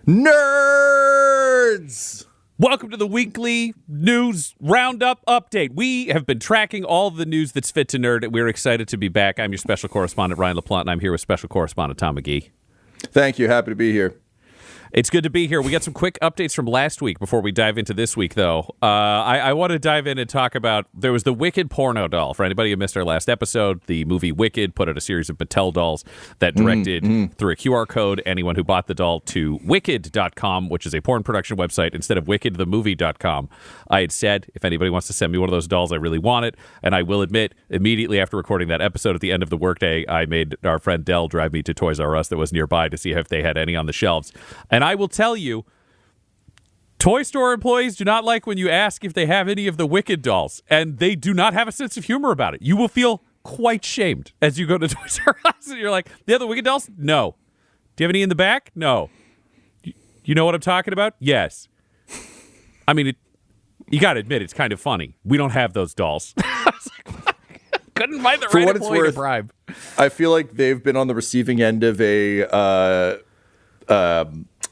Nerds! Welcome to the weekly news roundup update. We have been tracking all the news that's fit to nerd. We're excited to be back. I'm your special correspondent, Ryan LaPlante, and I'm here with special correspondent Tom McGee. Thank you. Happy to be here. It's good to be here. We got some quick updates from last week before we dive into this week, though. I want to dive in and talk about, there was the Wicked porno doll. For anybody who missed our last episode, the movie Wicked put out a series of Mattel dolls that directed through a QR code anyone who bought the doll to wicked.com, which is a porn production website, instead of wickedthemovie.com. I had said, if anybody wants to send me one of those dolls, I really want it. And I will admit, immediately after recording that episode at the end of the workday, I made our friend Dell drive me to Toys R Us that was nearby to see if they had any on the shelves. And I will tell you, toy store employees do not like when you ask if they have any of the Wicked dolls, and they do not have a sense of humor about it. You will feel quite shamed as you go to Toys R Us, and you're like, "The other Wicked dolls? No. Do you have any in the back? No. You know what I'm talking about? Yes." I mean, you got to admit, it's kind of funny. We don't have those dolls. I was like, couldn't find the right employee to bribe. I feel like they've been on the receiving end of a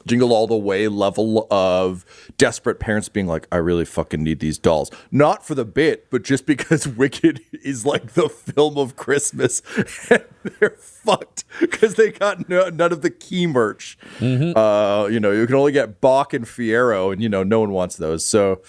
Jingle All the Way level of desperate parents being like, I really fucking need these dolls. Not for the bit, but just because Wicked is like the film of Christmas and they're fucked because they got none of the key merch. You can only get Bach and Fiero, and no one wants those. So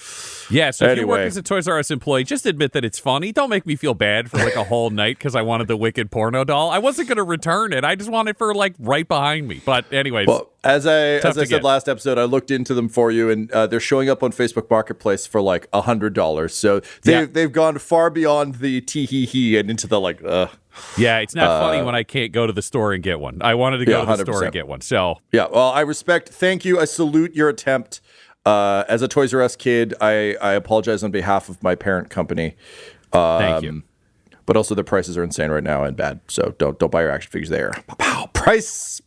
yeah, so if you work as a Toys R Us employee, just admit that it's funny. Don't make me feel bad for like a whole night because I wanted the Wicked porno doll. I wasn't going to return it. I just wanted it for like right behind me. But anyways. Well, as I said last episode, I looked into them for you, and they're showing up on Facebook Marketplace for like $100. So they've gone far beyond the tee-hee-hee and into the like. Yeah, it's not funny when I can't go to the store and get one. I wanted to go to the 100%. Store and get one. So yeah, well, I respect. Thank you. I salute your attempt. As a Toys R Us kid, I apologize on behalf of my parent company. Thank you. But also, the prices are insane right now and bad. So don't buy your action figures there. Price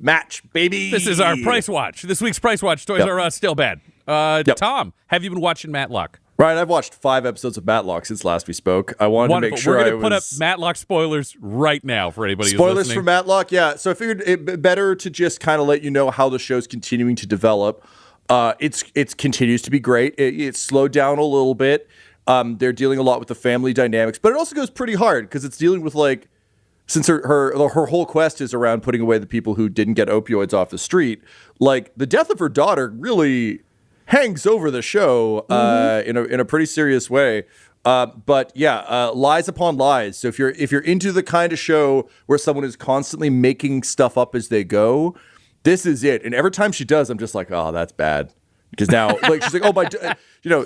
match, baby. This is our price watch. This week's price watch. Toys R Us still bad. Tom, have you been watching Matlock? Ryan, I've watched 5 episodes of Matlock since last we spoke. I wanted to make sure we're going to put up Matlock spoilers right now for anybody who's listening. Spoilers for Matlock, yeah. So I figured it better to just kind of let you know how the show's continuing to develop. It continues to be great. It's slowed down a little bit. They're dealing a lot with the family dynamics, but it also goes pretty hard because it's dealing with like, since her whole quest is around putting away the people who didn't get opioids off the street, like the death of her daughter really hangs over the show in a pretty serious way. But yeah, lies upon lies. So if you're into the kind of show where someone is constantly making stuff up as they go, this is it. And every time she does, I'm just like, oh, that's bad. Because now, like, she's like, oh,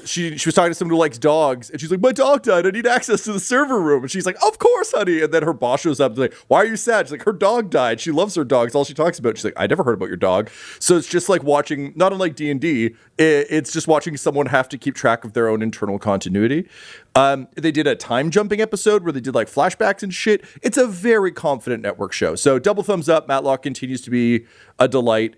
she was talking to someone who likes dogs, and she's like, my dog died. I need access to the server room. And she's like, of course, honey. And then her boss shows up and is like, why are you sad? She's like, her dog died. She loves her dog. It's all she talks about. She's like, I never heard about your dog. So it's just like watching, not unlike D&D, it's just watching someone have to keep track of their own internal continuity. They did a time jumping episode where they did like flashbacks and shit. It's a very confident network show. So double thumbs up. Matlock continues to be a delight.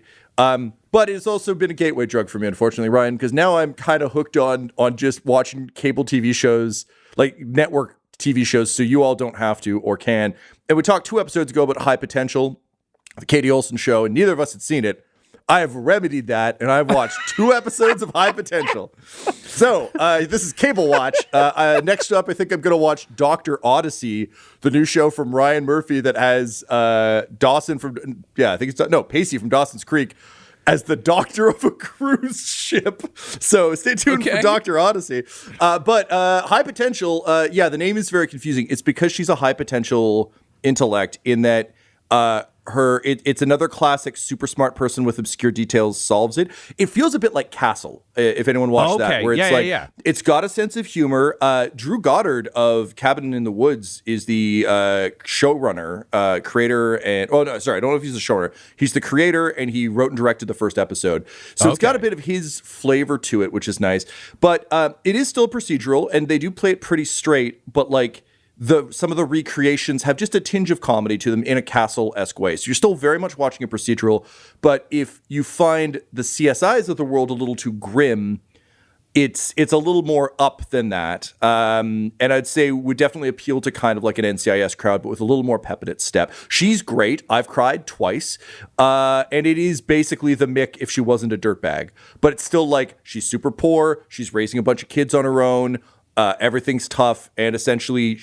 But it's also been a gateway drug for me, unfortunately, Ryan, because now I'm kind of hooked on just watching cable TV shows, like network TV shows, so you all don't have to or can. And we talked 2 episodes ago about High Potential, the Katie Olsen show, and neither of us had seen it. I have remedied that, and I've watched 2 episodes of High Potential. So this is Cable Watch. Next up, I think I'm going to watch Dr. Odyssey, the new show from Ryan Murphy that has Dawson from, Pacey from Dawson's Creek as the doctor of a cruise ship. So stay tuned for Dr. Odyssey. But High Potential, the name is very confusing. It's because she's a high potential intellect in that it's another classic super smart person with obscure details solves it. It feels a bit like Castle, if anyone watched that, where it's it's got a sense of humor. Drew Goddard of Cabin in the Woods is the showrunner, creator, and I don't know if he's the showrunner. He's the creator, and he wrote and directed the first episode. So it's got a bit of his flavor to it, which is nice. But it is still procedural, and they do play it pretty straight, but like some of the recreations have just a tinge of comedy to them in a Castle-esque way. So you're still very much watching a procedural, but if you find the CSIs of the world a little too grim, it's a little more up than that. And I'd say would definitely appeal to kind of like an NCIS crowd, but with a little more pep in its step. She's great. I've cried twice. And it is basically the Mick if she wasn't a dirtbag. But it's still like she's super poor. She's raising a bunch of kids on her own. Everything's tough. And essentially,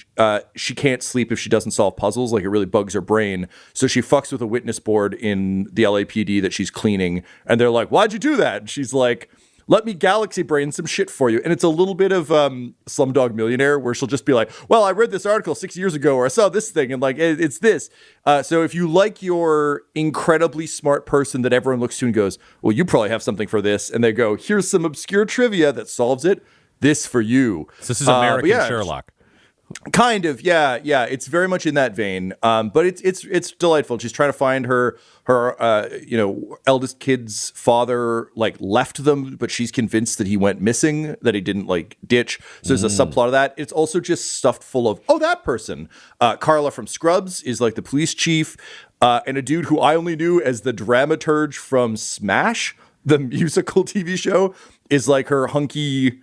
she can't sleep if she doesn't solve puzzles. Like, it really bugs her brain. So she fucks with a witness board in the LAPD that she's cleaning. And they're like, why'd you do that? And she's like, let me galaxy brain some shit for you. And it's a little bit of Slumdog Millionaire, where she'll just be like, well, I read this article 6 years ago, or I saw this thing, and like, it's this. So if you like your incredibly smart person that everyone looks to and goes, well, you probably have something for this, and they go, here's some obscure trivia that solves it, this for you. So this is American Sherlock. Kind of, yeah. It's very much in that vein, but it's delightful. She's trying to find her eldest kid's father, like, left them, but she's convinced that he went missing, that he didn't like ditch. So there's a subplot of that. It's also just stuffed full of that person. Carla from Scrubs is like the police chief, and a dude who I only knew as the dramaturge from Smash, the musical TV show, is like her hunky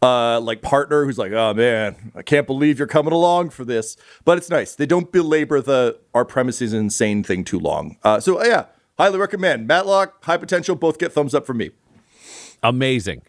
partner who's like, oh man, I can't believe you're coming along for this. But it's nice. They don't belabor our premise is insane thing too long. So yeah, highly recommend. Matlock, High Potential, both get thumbs up from me. Amazing.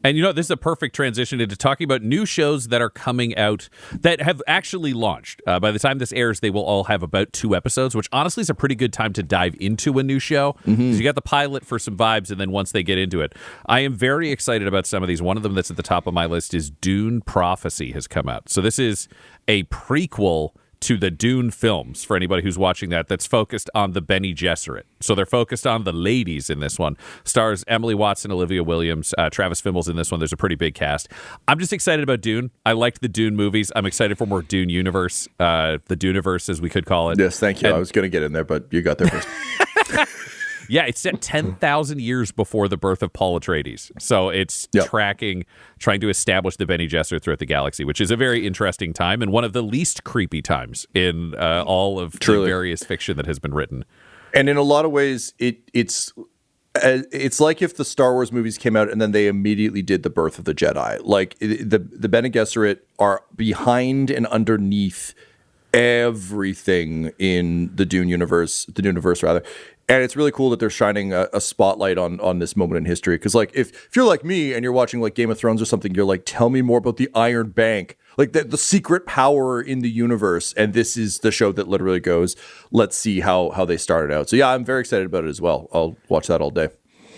And this is a perfect transition into talking about new shows that are coming out that have actually launched. By the time this airs, they will all have about 2 episodes, which honestly is a pretty good time to dive into a new show. Mm-hmm. You got the pilot for some vibes, and then once they get into it, I am very excited about some of these. One of them that's at the top of my list is Dune Prophecy has come out. So this is a prequel to the Dune films, for anybody who's watching that's focused on the Bene Gesserit. So they're focused on the ladies in this one. Stars Emily Watson, Olivia Williams, Travis Fimmel's in this one. There's a pretty big cast. I'm just excited about Dune. I liked the Dune movies. I'm excited for more Dune universe, the Duneverse as we could call it. Yes, thank you. I was going to get in there, but you got there first. Yeah, it's set 10,000 years before the birth of Paul Atreides. So it's trying to establish the Bene Gesserit throughout the galaxy, which is a very interesting time and one of the least creepy times in all of the various fiction that has been written. And in a lot of ways, it's like if the Star Wars movies came out and then they immediately did the Birth of the Jedi. Like, the Bene Gesserit are behind and underneath everything in the Duneverse rather. And it's really cool that they're shining a spotlight on this moment in history. Because, like, if you're like me and you're watching, like, Game of Thrones or something, you're like, tell me more about the Iron Bank. Like, the secret power in the universe. And this is the show that literally goes, let's see how they started out. So, yeah, I'm very excited about it as well. I'll watch that all day.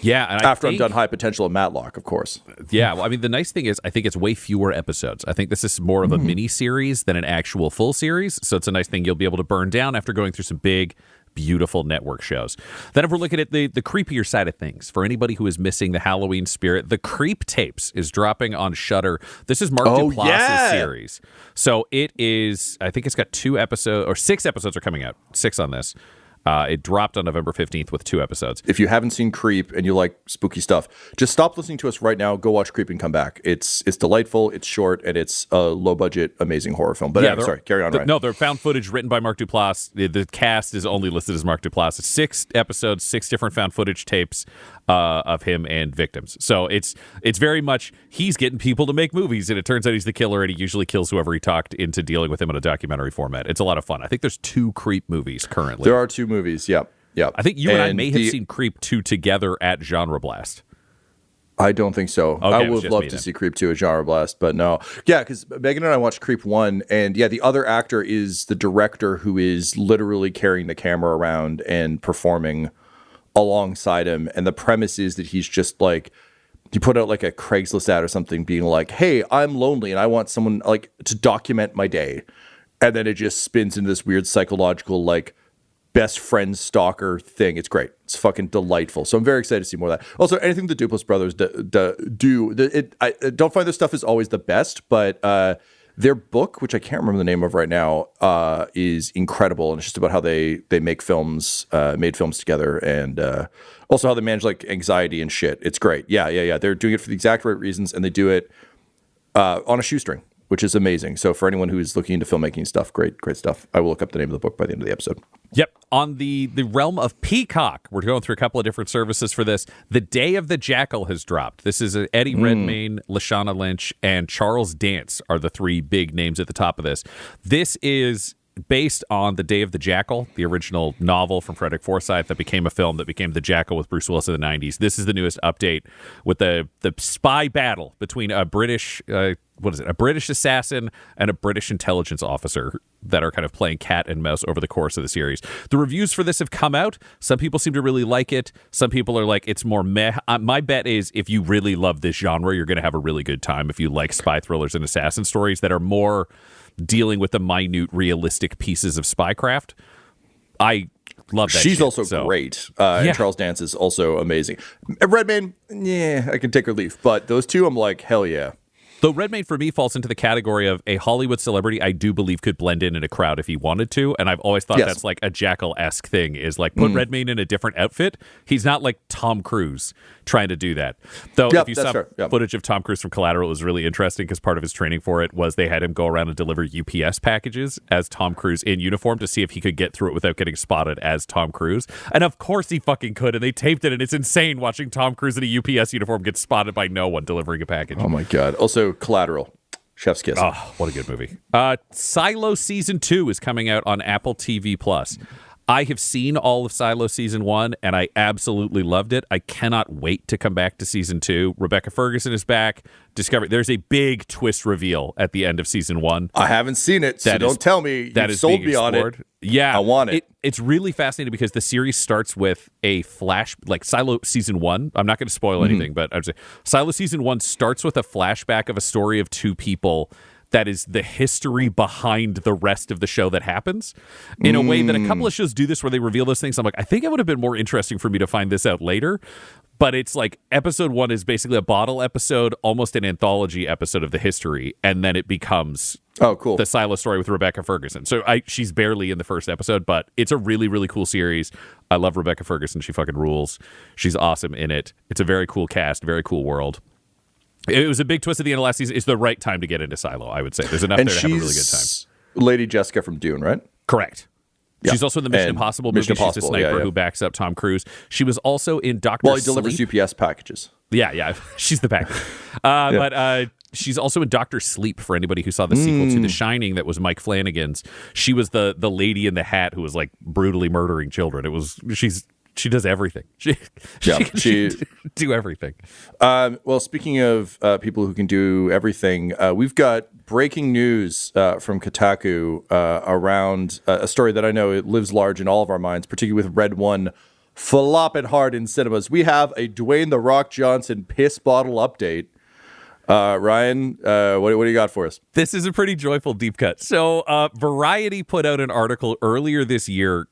Yeah. And I'm done High Potential and Matlock, of course. Yeah. Well, I mean, the nice thing is I think it's way fewer episodes. I think this is more of a mini series than an actual full series. So it's a nice thing you'll be able to burn down after going through some big, beautiful network shows. Then if we're looking at the creepier side of things, for anybody who is missing the Halloween spirit, the Creep Tapes is dropping on Shudder. This is Mark Duplass's series. So it is, I think it's got 2 episodes, or 6 episodes are coming out. 6 on this. It dropped on November 15th with 2 episodes. If you haven't seen Creep and you like spooky stuff, just stop listening to us right now. Go watch Creep and come back. It's delightful, it's short, and it's a low-budget, amazing horror film. But sorry, carry on, Ryan. No, they're found footage written by Mark Duplass. The cast is only listed as Mark Duplass. It's 6 episodes, 6 different found footage tapes of him and victims. So it's very much, he's getting people to make movies, and it turns out he's the killer, and he usually kills whoever he talked into dealing with him in a documentary format. It's a lot of fun. I think there's 2 Creep movies currently. There are 2 movies, yeah. I think you and I may have seen Creep 2 together at Genre Blast. I don't think so. Okay, I would love to see Creep 2 at Genre Blast, but no. Yeah, because Megan and I watched Creep 1, and yeah, the other actor is the director who is literally carrying the camera around and performing alongside him. And the premise is that he's just like, he put out like a Craigslist ad or something being like, hey, I'm lonely and I want someone like to document my day. And then it just spins into this weird psychological, like, best friend stalker thing. It's great. It's fucking delightful. So I'm very excited to see more of that. Also, anything the Duplass brothers do, I don't find their stuff is always the best, but their book, which I can't remember the name of right now, is incredible. And it's just about how they make films, made films together, and also how they manage like anxiety and shit. It's great. Yeah. They're doing it for the exact right reasons, and they do it on a shoestring, which is amazing. So for anyone who is looking into filmmaking stuff, great stuff. I will look up the name of the book by the end of the episode. Yep. On the realm of Peacock, we're going through a couple of different services for this. The Day of the Jackal has dropped. This is Eddie Redmayne, Lashana Lynch, and Charles Dance are the three big names at the top of this. This is based on The Day of the Jackal, the original novel from Frederick Forsyth that became a film that became The Jackal with Bruce Willis in the 90s. This is the newest update with the spy battle between a British assassin and a British intelligence officer that are kind of playing cat and mouse over the course of the series. The reviews for this have come out. Some people seem to really like it. Some people are like, it's more meh. My bet is if you really love this genre, you're going to have a really good time if you like spy thrillers and assassin stories that are more dealing with the minute, realistic pieces of spycraft. I love that. She's shit, also great. And Charles Dance is also amazing. Redmayne, yeah, I can take or leave. But those two, I'm like, hell yeah. Though Redmayne, for me, falls into the category of a Hollywood celebrity I do believe could blend in a crowd if he wanted to. And I've always thought that's like a Jackal-esque thing, is like put Redmayne in a different outfit. He's not like Tom Cruise trying to do that. Though if you saw footage of Tom Cruise from Collateral, it was really interesting because part of his training for it was they had him go around and deliver UPS packages as Tom Cruise in uniform to see if he could get through it without getting spotted as Tom Cruise. And of course he fucking could. And they taped it. And it's insane watching Tom Cruise in a UPS uniform get spotted by no one delivering a package. Oh my God. Also, Collateral. Chef's kiss. Oh, what a good movie. Silo Season 2 is coming out on Apple TV+. I have seen all of Silo Season 1, and I absolutely loved it. I cannot wait to come back to Season 2. Rebecca Ferguson is back. There's a big twist reveal at the end of Season 1. I haven't seen it, so don't tell me. You've sold me on it. Yeah. I want it. It's really fascinating because the series starts with a flash, like Silo Season 1. I'm not going to spoil anything, but I would say Silo Season 1 starts with a flashback of a story of two people that is the history behind the rest of the show that happens in a way that a couple of shows do this where they reveal those things. I'm like, I think it would have been more interesting for me to find this out later. But it's like episode 1 is basically a bottle episode, almost an anthology episode of the history. And then it becomes the Silo story with Rebecca Ferguson. So she's barely in the first episode, but it's a really, really cool series. I love Rebecca Ferguson. She fucking rules. She's awesome in it. It's a very cool cast, very cool world. It was a big twist at the end of last season. It's the right time to get into Silo, I would say. There's enough there to have a really good time. Lady Jessica from Dune, right? Correct. Yeah. She's also in the Mission Impossible movie. She's a sniper who backs up Tom Cruise. She was also in Dr. Well, he delivers UPS packages. Yeah. She's the package. But she's also in Dr. Sleep, for anybody who saw the sequel to The Shining that was Mike Flanagan's. She was the lady in the hat who was like brutally murdering children. She does everything. She can do everything. Well, speaking of people who can do everything, we've got breaking news from Kotaku around a story that I know it lives large in all of our minds, particularly with Red One flopping hard in cinemas. We have a Dwayne "The Rock" Johnson piss bottle update. Ryan, what do you got for us? This is a pretty joyful deep cut. So Variety put out an article earlier this year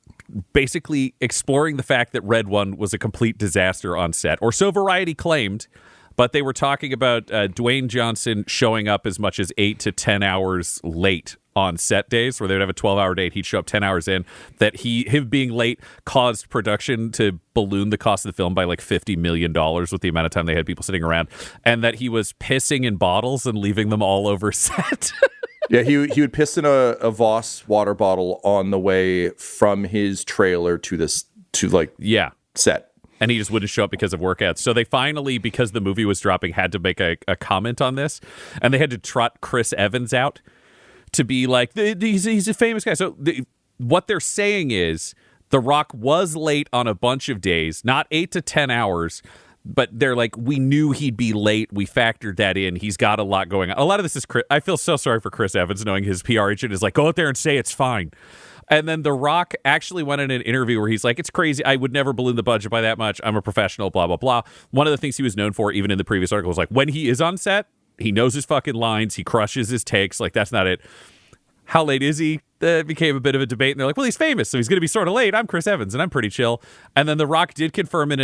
basically exploring the fact that Red One was a complete disaster on set, or so Variety claimed, but they were talking about Dwayne Johnson showing up as much as 8 to 10 hours late on set days, where they would have a 12-hour date. He'd show up 10 hours in. That him being late caused production to balloon the cost of the film by like $50 million with the amount of time they had people sitting around, and that he was pissing in bottles and leaving them all over set. Yeah, he would piss in a Voss water bottle on the way from his trailer to set. And he just wouldn't show up because of workouts. So they finally, because the movie was dropping, had to make a comment on this. And they had to trot Chris Evans out to be like, he's a famous guy. So what they're saying is The Rock was late on a bunch of days, not 8 to 10 hours, but they're like, we knew he'd be late. We factored that in. He's got a lot going on. A lot of this is Chris. I feel so sorry for Chris Evans, knowing his PR agent is like, go out there and say it's fine. And then The Rock actually went in an interview where he's like, it's crazy. I would never balloon the budget by that much. I'm a professional, blah, blah, blah. One of the things he was known for, even in the previous article, was like, when he is on set, he knows his fucking lines. He crushes his takes. Like, that's not it. How late is he? That became a bit of a debate. And they're like, well, he's famous, so he's going to be sort of late. I'm Chris Evans, and I'm pretty chill. And then The Rock did confirm in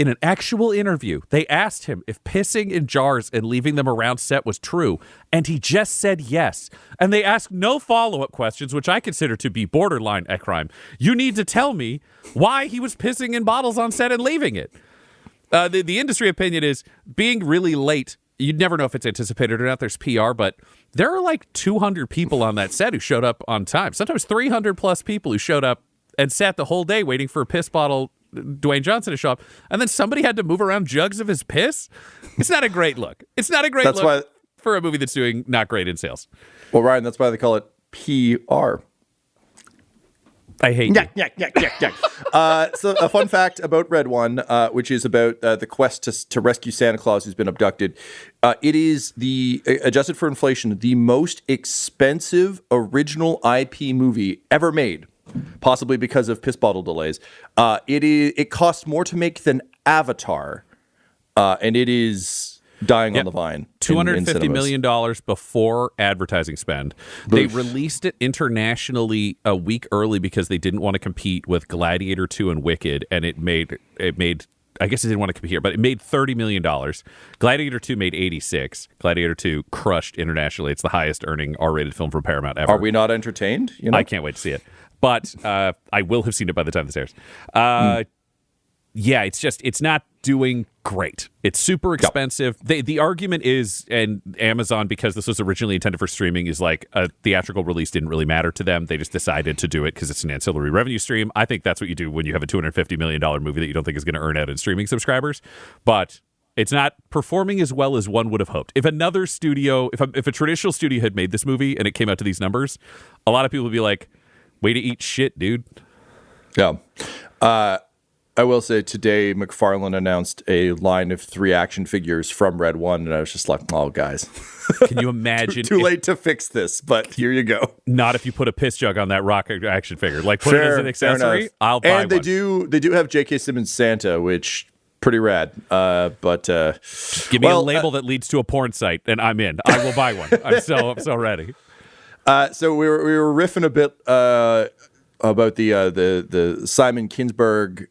an actual interview, they asked him if pissing in jars and leaving them around set was true, and he just said yes. And they asked no follow-up questions, which I consider to be borderline a crime. You need to tell me why he was pissing in bottles on set and leaving it. The industry opinion is being really late you'd never know if it's anticipated or not. There's PR, but there are like 200 people on that set who showed up on time. Sometimes 300 plus people who showed up and sat the whole day waiting for a piss bottle Dwayne Johnson to show up, and then somebody had to move around jugs of his piss. It's not a great look. It's not a great look for a movie that's doing not great in sales. Well, Ryan, that's why they call it PR. I hate you. So a fun fact about Red One, which is about the quest to rescue Santa Claus who's been abducted. It is adjusted for inflation, the most expensive original IP movie ever made, possibly because of piss bottle delays. It costs more to make than Avatar, and it is dying on the vine. $250 million before advertising spend. They released it internationally a week early because they didn't want to compete with Gladiator 2 and Wicked, and it made I guess it didn't want to compete here, but it made $30 million. Gladiator 2 made 86. Gladiator 2 crushed internationally. It's the highest earning R-rated film from Paramount ever. Are we not entertained? You know? I can't wait to see it. But I will have seen it by the time this airs. Yeah, it's not doing great. It's super expensive. Yep. The argument is, and Amazon, because this was originally intended for streaming, is like a theatrical release didn't really matter to them. They just decided to do it because it's an ancillary revenue stream. I think that's what you do when you have a $250 million movie that you don't think is going to earn out in streaming subscribers. But it's not performing as well as one would have hoped. If another studio, if a traditional studio had made this movie and it came out to these numbers, a lot of people would be like, way to eat shit, dude. Yeah. I will say today McFarlane announced a line of 3 action figures from Red One, and I was just like, oh, guys. Can you imagine? Too late to fix this, but here you go. Not if you put a piss jug on that rock action figure. Like, put it as an accessory, I'll buy and one. They do have J.K. Simmons Santa, which pretty rad. But give me a label that leads to a porn site, and I'm in. I will buy one. I'm so ready. So we were riffing a bit about the Simon Kinberg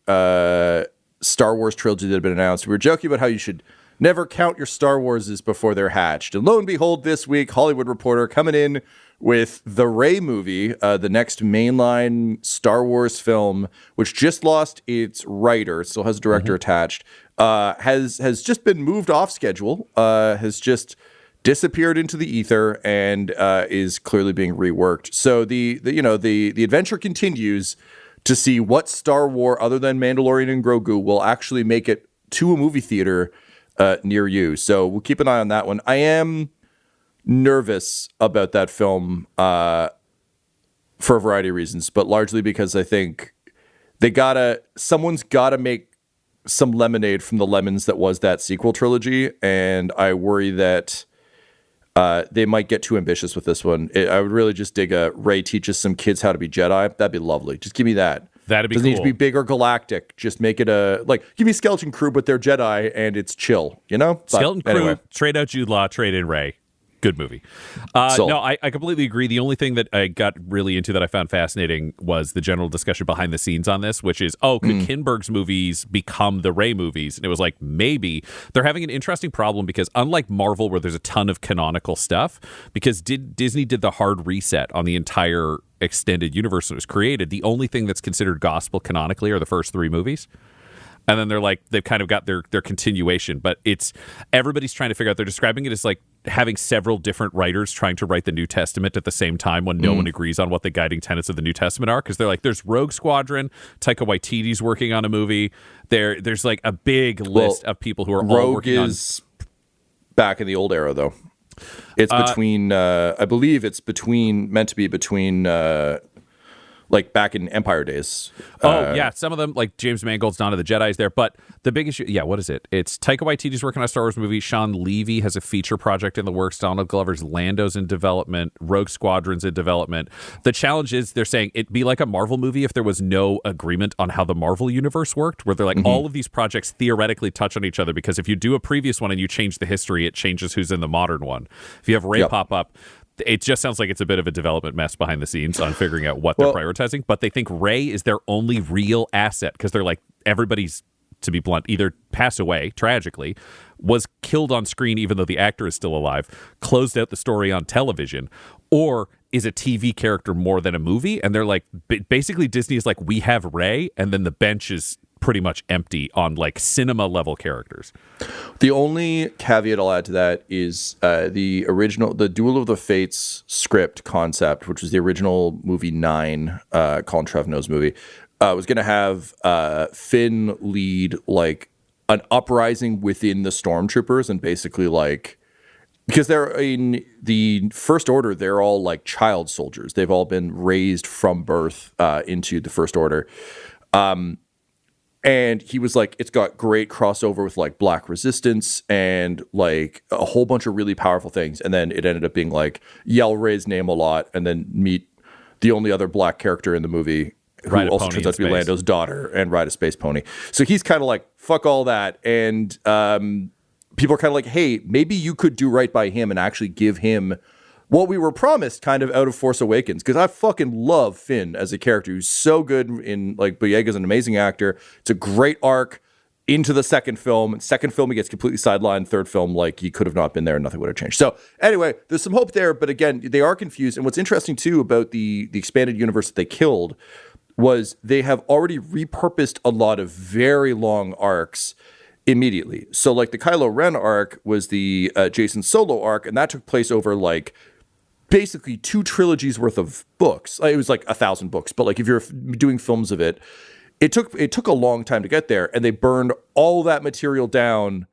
Star Wars trilogy that had been announced. We were joking about how you should never count your Star Warses before they're hatched. And lo and behold, this week, Hollywood Reporter coming in with the Rey movie, the next mainline Star Wars film, which just lost its writer, still has a director attached, has just been moved off schedule, has just disappeared into the ether, and is clearly being reworked. So the adventure continues to see what Star Wars, other than Mandalorian and Grogu, will actually make it to a movie theater near you. So we'll keep an eye on that one. I am nervous about that film for a variety of reasons, but largely because I think someone's gotta make some lemonade from the lemons that was that sequel trilogy, and I worry that they might get too ambitious with this one. I would really just dig a Rey teaches some kids how to be Jedi. That'd be lovely. Just give me that. That'd be Doesn't cool. need to be big or galactic. Just make it give me Skeleton Crew, but they're Jedi and it's chill, you know? Skeleton Crew, trade out Jude Law, trade in Rey. Good movie. No, I completely agree. The only thing that I got really into that I found fascinating was the general discussion behind the scenes on this, which is, could Kinberg's movies become the Rey movies? And it was like, maybe. They're having an interesting problem because unlike Marvel, where there's a ton of canonical stuff, because Disney did the hard reset on the entire extended universe that was created, the only thing that's considered gospel canonically are the first 3 movies. And then they've kind of got their continuation, but everybody's trying to figure out, they're describing it as like having several different writers trying to write the New Testament at the same time when no one agrees on what the guiding tenets of the New Testament are. Because they're like, there's Rogue Squadron, Taika Waititi's working on a movie. There's like a big list of people who are all working on. Rogue is back in the old era, though. It's between, I believe it's meant to be between like back in Empire days. Yeah, some of them, like James Mangold's Dawn of the Jedi is there, but the big issue, what is it? It's Taika Waititi's working on a Star Wars movie, Sean Levy has a feature project in the works, Donald Glover's Lando's in development, Rogue Squadron's in development. The challenge is they're saying it'd be like a Marvel movie if there was no agreement on how the Marvel universe worked, where they're like, all of these projects theoretically touch on each other, because if you do a previous one and you change the history, it changes who's in the modern one. If you have Rey pop up, it just sounds like it's a bit of a development mess behind the scenes on figuring out what they're prioritizing. But they think Rey is their only real asset because they're like, everybody's, to be blunt, either passed away tragically, was killed on screen even though the actor is still alive, closed out the story on television, or is a TV character more than a movie. And they're like, basically Disney is like, we have Rey, and then the bench is pretty much empty on like cinema level characters. The only caveat I'll add to that is the Duel of the Fates script concept, which was the original movie 9, Colin Trevorrow's movie, was going to have Finn lead like an uprising within the stormtroopers, and basically like, because they're in the First Order, they're all like child soldiers. They've all been raised from birth into the First Order. And he was like, it's got great crossover with like Black Resistance and like a whole bunch of really powerful things. And then it ended up being like, yell Rey's name a lot and then meet the only other black character in the movie, who also turns out to be Lando's daughter, and ride a space pony. So he's kind of like, fuck all that. And people are kind of like, hey, maybe you could do right by him and actually give him what we were promised kind of out of Force Awakens. Because I fucking love Finn as a character who's so good in, like, Boyega's an amazing actor. It's a great arc into the second film. Second film, he gets completely sidelined. Third film, like, he could have not been there and nothing would have changed. So anyway, there's some hope there. But again, they are confused. And what's interesting, too, about the expanded universe that they killed was they have already repurposed a lot of very long arcs immediately. So like the Kylo Ren arc was the Jason Solo arc, and that took place over like basically 2 trilogies worth of books. It was like 1,000 books, but like if you're doing films of it, it took a long time to get there, and they burned all that material down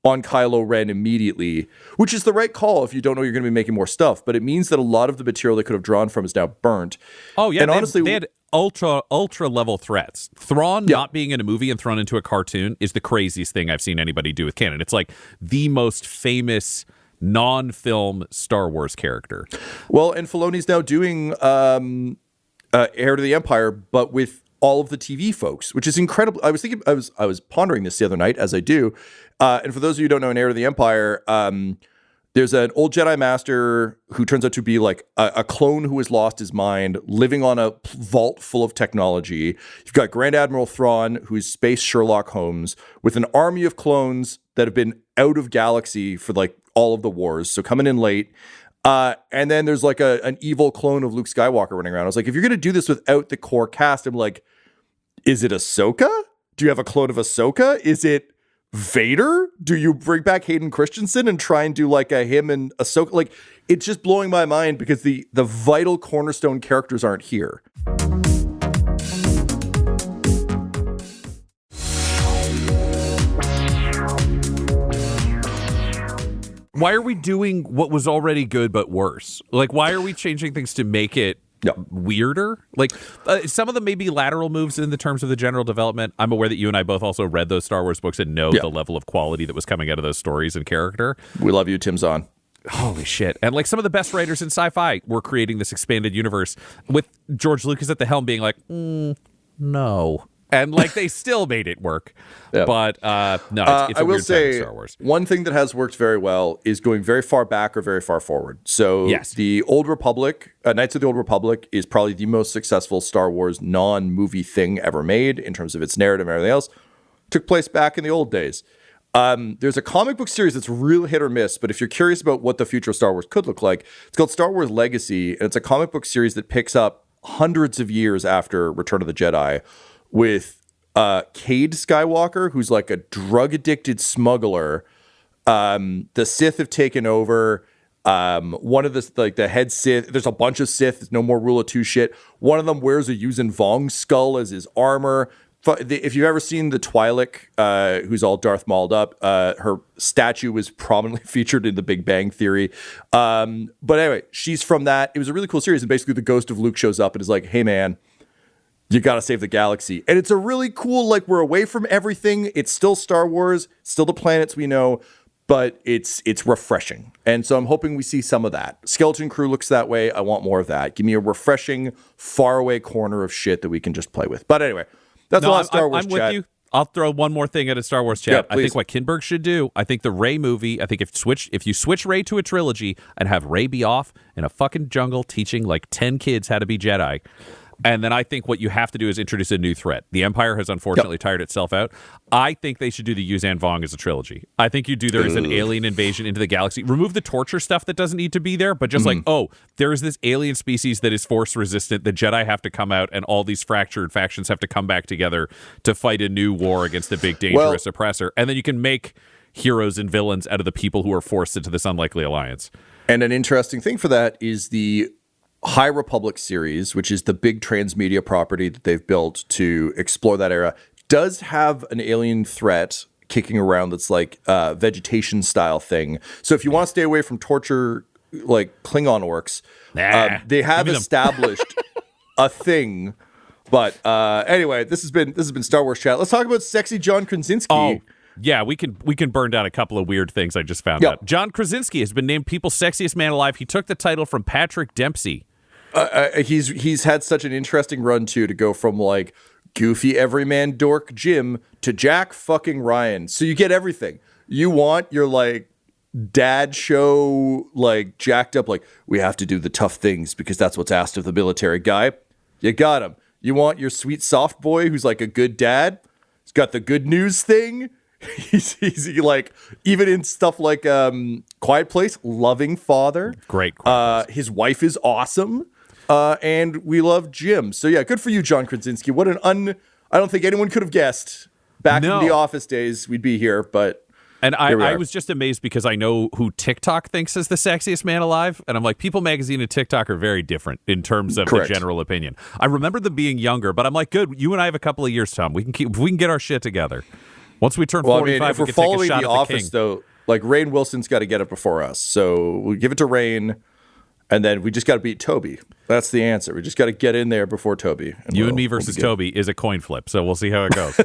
on Kylo Ren immediately, which is the right call if you don't know you're going to be making more stuff. But it means that a lot of the material they could have drawn from is now burnt. Oh yeah, and honestly, they had ultra level threats. Thrawn not being in a movie and thrown into a cartoon is the craziest thing I've seen anybody do with canon. It's like the most famous non-film Star Wars character. Well, and Filoni's now doing Heir to the Empire, but with all of the TV folks, which is incredible. I was pondering this the other night, as I do. And for those of you who don't know, in Heir to the Empire, there's an old Jedi Master who turns out to be like a clone who has lost his mind, living on a vault full of technology. You've got Grand Admiral Thrawn, who's space Sherlock Holmes, with an army of clones that have been out of galaxy for like all of the wars, so coming in late. And then there's like an evil clone of Luke Skywalker running around. I was like, if you're going to do this without the core cast, I'm like, is it Ahsoka? Do you have a clone of Ahsoka? Is it Vader? Do you bring back Hayden Christensen and try and do like a him and Ahsoka? Like, it's just blowing my mind because the vital cornerstone characters aren't here. Why are we doing what was already good but worse? Like, why are we changing things to make it weirder? Like, some of them may be lateral moves in the terms of the general development. I'm aware that you and I both also read those Star Wars books and know the level of quality that was coming out of those stories and character. We love you, Tim Zahn. Holy shit. And like some of the best writers in sci-fi were creating this expanded universe with George Lucas at the helm being like, no. And like they still made it work. Yep. But no, it's a weird time in Star Wars. One thing that has worked very well is going very far back or very far forward. So the Old Republic, Knights of the Old Republic is probably the most successful Star Wars non-movie thing ever made in terms of its narrative and everything else. Took place back in the old days. There's a comic book series that's real hit or miss, but if you're curious about what the future of Star Wars could look like, it's called Star Wars Legacy, and it's a comic book series that picks up hundreds of years after Return of the Jedi, with Cade Skywalker, who's like a drug-addicted smuggler. The Sith have taken over. One of the head Sith, there's a bunch of Sith, there's no more Rule of Two shit. One of them wears a Yuuzhan Vong skull as his armor. If you've ever seen the Twi'lek, who's all Darth Mauled up, her statue was prominently featured in The Big Bang Theory. But anyway, she's from that. It was a really cool series, and basically the ghost of Luke shows up and is like, hey man, you got to save the galaxy. And it's a really cool, like, we're away from everything. It's still Star Wars, still the planets we know, but it's refreshing. And so I'm hoping we see some of that. Skeleton Crew looks that way. I want more of that. Give me a refreshing, faraway corner of shit that we can just play with. But anyway, that's a lot of Star Wars I'm chat. with you. I'll throw one more thing at a Star Wars chat. Yeah, I think what Kinberg should do, I think the Rey movie, I think if you switch Rey to a trilogy and have Rey be off in a fucking jungle teaching like 10 kids how to be Jedi, And then I think what you have to do is introduce a new threat. The Empire has unfortunately tired itself out. I think they should do the Yuzan Vong as a trilogy. I think you do there is an alien invasion into the galaxy. Remove the torture stuff that doesn't need to be there, but just like, there is this alien species that is force resistant. The Jedi have to come out, and all these fractured factions have to come back together to fight a new war against the big dangerous oppressor. And then you can make heroes and villains out of the people who are forced into this unlikely alliance. And an interesting thing for that is the High Republic series, which is the big transmedia property that they've built to explore that era, does have an alien threat kicking around that's like a vegetation style thing. So if you want to stay away from torture like Klingon orcs, they have established a thing. But anyway, this has been Star Wars Chat. Let's talk about sexy John Krasinski. Oh. Yeah, we can burn down a couple of weird things I just found out. John Krasinski has been named People's Sexiest Man Alive. He took the title from Patrick Dempsey. He's had such an interesting run too, to go from like goofy everyman dork Jim to Jack fucking Ryan. So you get everything you want. You're like dad show, like jacked up, like we have to do the tough things because that's what's asked of the military guy. You got him. You want your sweet soft boy who's like a good dad. He's got the good news thing. He's like, even in stuff like Quiet Place, loving father. Great. His wife is awesome. And we love Jim. So yeah, good for you, John Krasinski. What an I don't think anyone could have guessed back in the Office days we'd be here, but and I was just amazed because I know who TikTok thinks is the sexiest man alive, and I'm like, People Magazine and TikTok are very different in terms of the general opinion. I remember them being younger, but I'm like, good, you and I have a couple of years, Tom. We can get our shit together. Once we turn 45, if we're following the Office, though, like Rainn Wilson's got to get it before us. So we give it to Rainn, and then we just got to beat Toby. That's the answer. We just got to get in there before Toby. You and me versus Toby is a coin flip, so we'll see how it goes.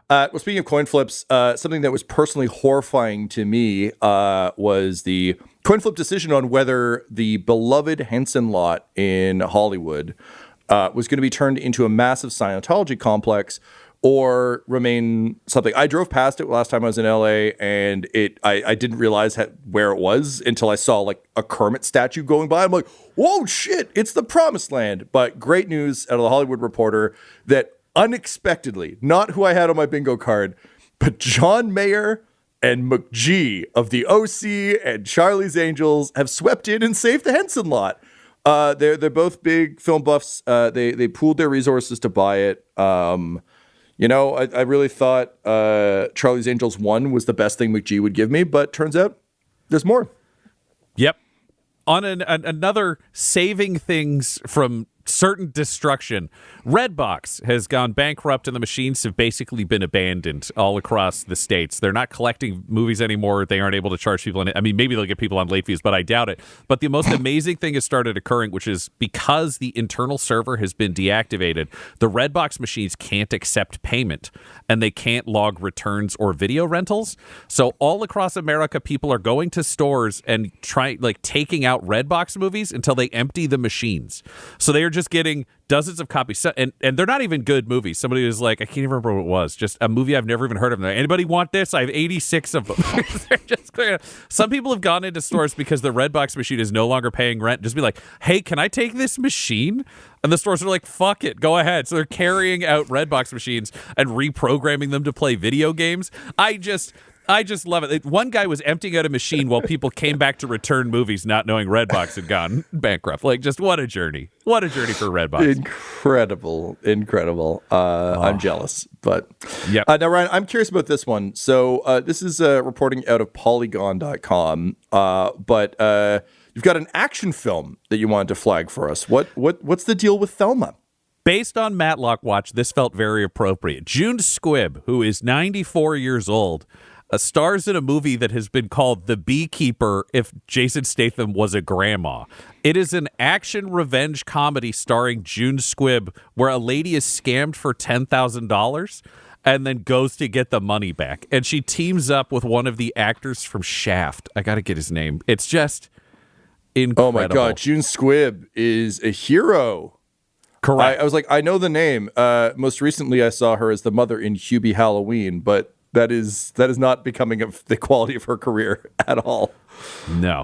Well, speaking of coin flips, something that was personally horrifying to me was the coin flip decision on whether the beloved Henson lot in Hollywood was going to be turned into a massive Scientology complex or remain something. I drove past it last time I was in LA, and I didn't realize where it was until I saw like a Kermit statue going by. I'm like, whoa, shit, it's the promised land. But great news out of the Hollywood Reporter that unexpectedly, not who I had on my bingo card, but John Mayer and McG of the OC and Charlie's Angels have swept in and saved the Henson lot. They're both big film buffs. They pooled their resources to buy it. I really thought Charlie's Angels 1 was the best thing McG would give me, but turns out there's more. Yep. On another saving things from certain destruction, Redbox has gone bankrupt and the machines have basically been abandoned all across the states. They're not collecting movies anymore. They aren't able to charge people. I mean, maybe they'll get people on late fees, but I doubt it. But the most amazing thing has started occurring, which is because the internal server has been deactivated, the Redbox machines can't accept payment and they can't log returns or video rentals. So all across America, people are going to stores and taking out Redbox movies until they empty the machines. So they are just getting dozens of copies, and they're not even good movies. Somebody was like, I can't even remember what it was, just a movie I've never even heard of. Anybody want this? I have 86 of them. Some people have gone into stores because the Redbox machine is no longer paying rent. Just be like, hey, can I take this machine? And the stores are like, fuck it, go ahead. So they're carrying out Redbox machines and reprogramming them to play video games. I just love it. One guy was emptying out a machine while people came back to return movies not knowing Redbox had gone bankrupt. Like, just what a journey. What a journey for Redbox. Incredible. I'm jealous. But yep. Now, Ryan, I'm curious about this one. So this is reporting out of Polygon.com. But you've got an action film that you wanted to flag for us. What's the deal with Thelma? Based on Matlock Watch, this felt very appropriate. June Squibb, who is 94 years old, stars in a movie that has been called The Beekeeper if Jason Statham was a grandma. It is an action revenge comedy starring June Squibb where a lady is scammed for $10,000 and then goes to get the money back. And she teams up with one of the actors from Shaft. I got to get his name. It's just incredible. Oh, my God. June Squibb is a hero. Correct. I was like, I know the name. Most recently, I saw her as the mother in Hubie Halloween, but That is not becoming of the quality of her career at all. No,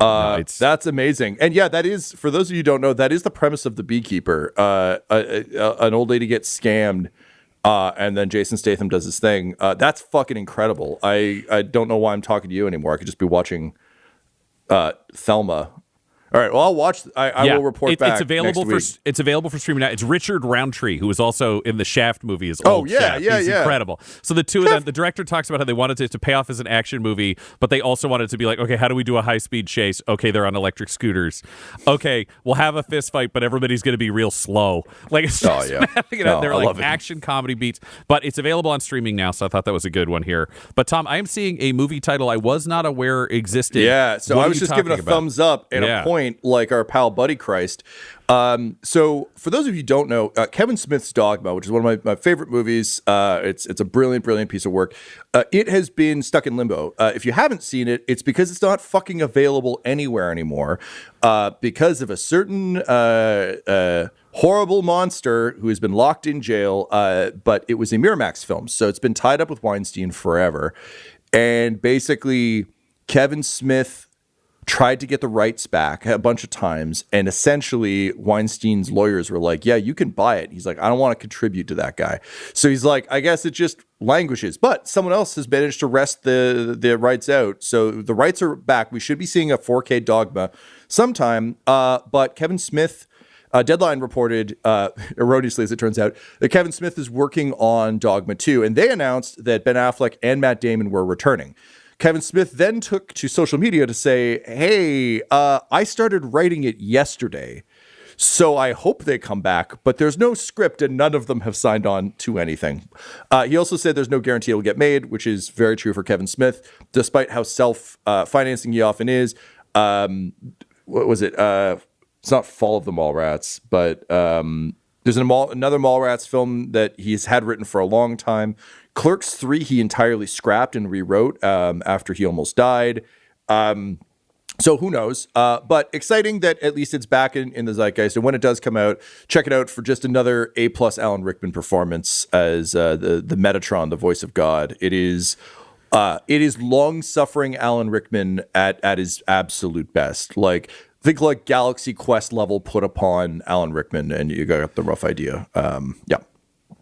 that's amazing. And yeah, that is, for those of you who don't know, that is the premise of The Beekeeper. An old lady gets scammed, and then Jason Statham does his thing. That's fucking incredible. I don't know why I'm talking to you anymore. I could just be watching Thelma. All right. Well, I'll watch. I will report back. It's available next week. It's available for streaming now. It's Richard Roundtree, who was also in the Shaft movie. Shaft. He's incredible. So the two of them, the director talks about how they wanted it to pay off as an action movie, but they also wanted it to be like, okay, how do we do a high speed chase? Okay, they're on electric scooters. Okay, we'll have a fist fight, but everybody's going to be real slow. Like it's just they're like action comedy beats. But it's available on streaming now, so I thought that was a good one here. But Tom, I am seeing a movie title I was not aware existed. Yeah. So I was just giving a thumbs up and a point, like our pal Buddy Christ. So for those of you who don't know, Kevin Smith's Dogma, which is one of my favorite movies, it's a brilliant piece of work. It has been stuck in limbo. If you haven't seen it, it's because it's not fucking available anywhere anymore, because of a certain horrible monster who has been locked in jail. But it was a Miramax film, so it's been tied up with Weinstein forever. And basically, Kevin Smith tried to get the rights back a bunch of times, and essentially Weinstein's lawyers were like, yeah, you can buy it. He's like, I don't want to contribute to that guy. So he's like, I guess it just languishes, but someone else has managed to wrest the rights out. So the rights are back. We should be seeing a 4K Dogma sometime. But Kevin Smith, Deadline reported, erroneously as it turns out, that Kevin Smith is working on Dogma 2, and they announced that Ben Affleck and Matt Damon were returning. Kevin Smith then took to social media to say, hey, I started writing it yesterday, so I hope they come back, but there's no script and none of them have signed on to anything. He also said there's no guarantee it will get made, which is very true for Kevin Smith, despite how self-financing he often is. What was it? It's not Fall of the Mallrats, but there's another Mallrats film that he's had written for a long time. Clerks 3 he entirely scrapped and rewrote after he almost died. So who knows? But exciting that at least it's back in the zeitgeist. And when it does come out, check it out for just another A+ Alan Rickman performance as the Metatron, the voice of God. It is long-suffering Alan Rickman at his absolute best. Like, think like Galaxy Quest level put upon Alan Rickman, and you got the rough idea. Yeah.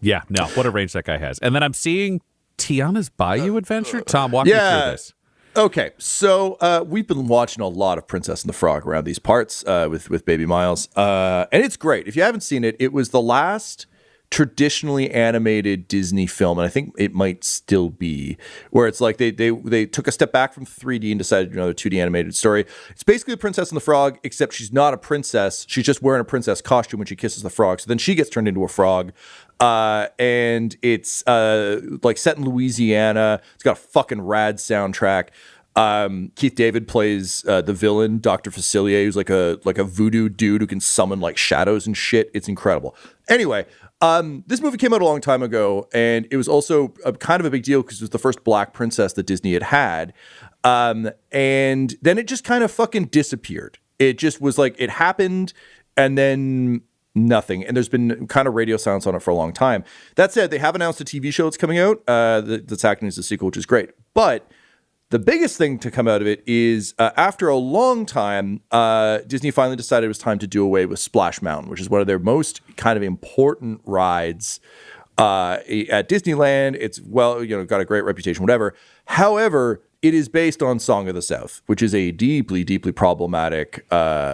Yeah, no, what a range that guy has. And then I'm seeing Tiana's Bayou Adventure. Tom, walk me through this. Okay, so we've been watching a lot of Princess and the Frog around these parts with Baby Miles, and it's great. If you haven't seen it, it was the last traditionally animated Disney film, and I think it might still be, where it's like they took a step back from 3D and decided to do another 2D animated story. It's basically a Princess and the Frog, except she's not a princess. She's just wearing a princess costume when she kisses the frog. So then she gets turned into a frog. And it's like set in Louisiana. It's got a fucking rad soundtrack. Keith David plays the villain, Dr. Facilier, who's like a voodoo dude who can summon like shadows and shit. It's incredible. Anyway, this movie came out a long time ago, and it was also kind of a big deal because it was the first black princess that Disney had. And then it just kind of fucking disappeared. It just was like it happened, and then nothing. And there's been kind of radio silence on it for a long time. That said, they have announced a TV show that's coming out that's acting as a sequel, which is great. But the biggest thing to come out of it is after a long time, Disney finally decided it was time to do away with Splash Mountain, which is one of their most kind of important rides at Disneyland. It's got a great reputation, whatever. However, it is based on Song of the South, which is a deeply, deeply problematic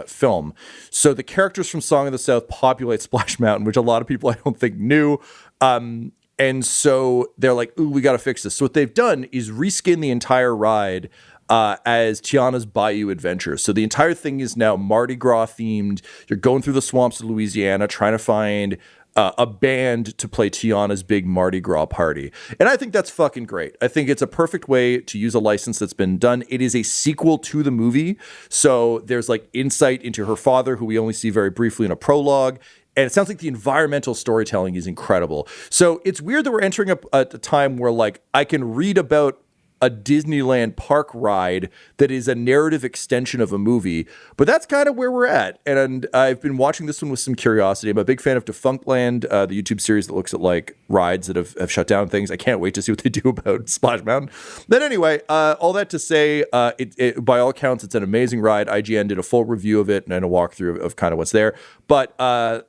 film. So the characters from Song of the South populate Splash Mountain, which a lot of people I don't think knew. And so they're like, ooh, we got to fix this. So what they've done is reskin the entire ride as Tiana's Bayou Adventure. So the entire thing is now Mardi Gras themed. You're going through the swamps of Louisiana trying to find a band to play Tiana's big Mardi Gras party. And I think that's fucking great. I think it's a perfect way to use a license that's been done. It is a sequel to the movie. So there's like insight into her father, who we only see very briefly in a prologue. And it sounds like the environmental storytelling is incredible. So it's weird that we're entering a time where like I can read about a Disneyland park ride that is a narrative extension of a movie. But that's kind of where we're at. And I've been watching this one with some curiosity. I'm a big fan of Defunct Land, the YouTube series that looks at like rides that have shut down things. I can't wait to see what they do about Splash Mountain. But anyway, all that to say, it by all accounts, it's an amazing ride. IGN did a full review of it and a walkthrough of kind of what's there. But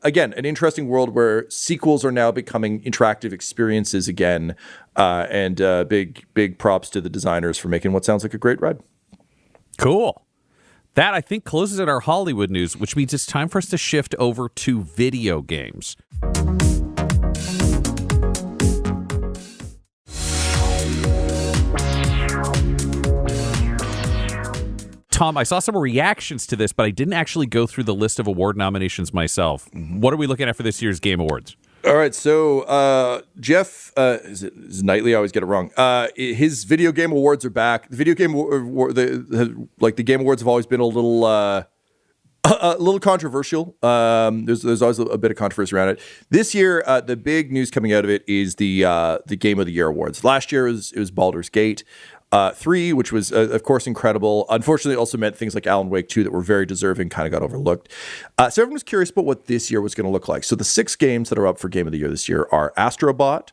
again, an interesting world where sequels are now becoming interactive experiences again. And big props to the designers for making what sounds like a great ride. Cool. That, I think, closes out our Hollywood news, which means it's time for us to shift over to video games. Tom, I saw some reactions to this, but I didn't actually go through the list of award nominations myself. What are we looking at for this year's Game Awards? All right, so Jeff, is it Knightley? I always get it wrong. His video game awards are back. The video game the Game Awards have always been a little controversial. There's always a bit of controversy around it. This year, the big news coming out of it is the Game of the Year awards. Last year it was Baldur's Gate 3, which was, of course, incredible. Unfortunately, it also meant things like Alan Wake 2 that were very deserving kind of got overlooked. So everyone was curious about what this year was going to look like. So the 6 games that are up for Game of the Year this year are Astrobot,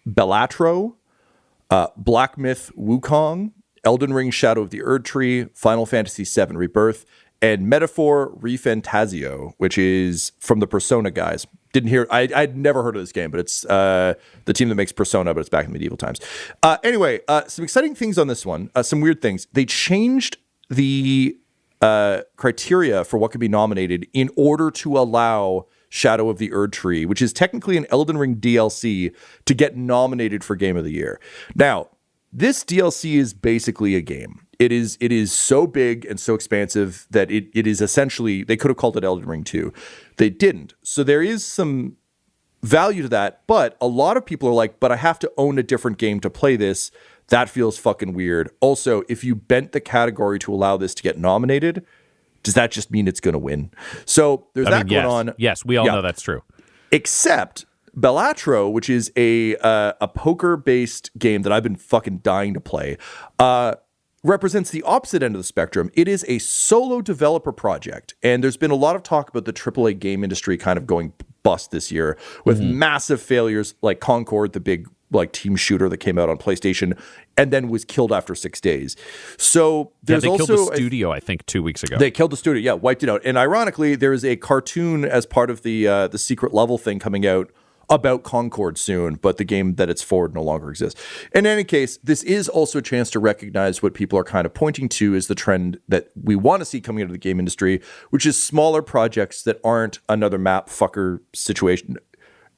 Balatro, Black Myth Wukong, Elden Ring Shadow of the Erdtree, Final Fantasy VII Rebirth, and Metaphor Refantasio, which is from the Persona guys. I'd never heard of this game, but it's the team that makes Persona, but it's back in medieval times. Anyway, some exciting things on this one, some weird things. They changed the criteria for what could be nominated in order to allow Shadow of the Erdtree, which is technically an Elden Ring DLC, to get nominated for Game of the Year. Now, this DLC is basically a game. It is so big and so expansive that it is essentially, they could have called it Elden Ring 2. They didn't. So there is some value to that, but a lot of people are like, but I have to own a different game to play this. That feels fucking weird. Also, if you bent the category to allow this to get nominated, does that just mean it's going to win? So there's going on. Yes, we all know that's true. Except Balatro, which is a poker-based game that I've been fucking dying to play, represents the opposite end of the spectrum. It is a solo developer project, and there's been a lot of talk about the AAA game industry kind of going bust this year with massive failures like Concord, the big like team shooter that came out on PlayStation and then was killed after 6 days. So there's they also killed the studio, I think 2 weeks ago. They killed the studio, wiped it out. And ironically, there is a cartoon as part of the secret level thing coming out about Concord soon, but the game that it's for no longer exists. In any case, this is also a chance to recognize what people are kind of pointing to as the trend that we want to see coming out of the game industry, which is smaller projects that aren't another map fucker situation.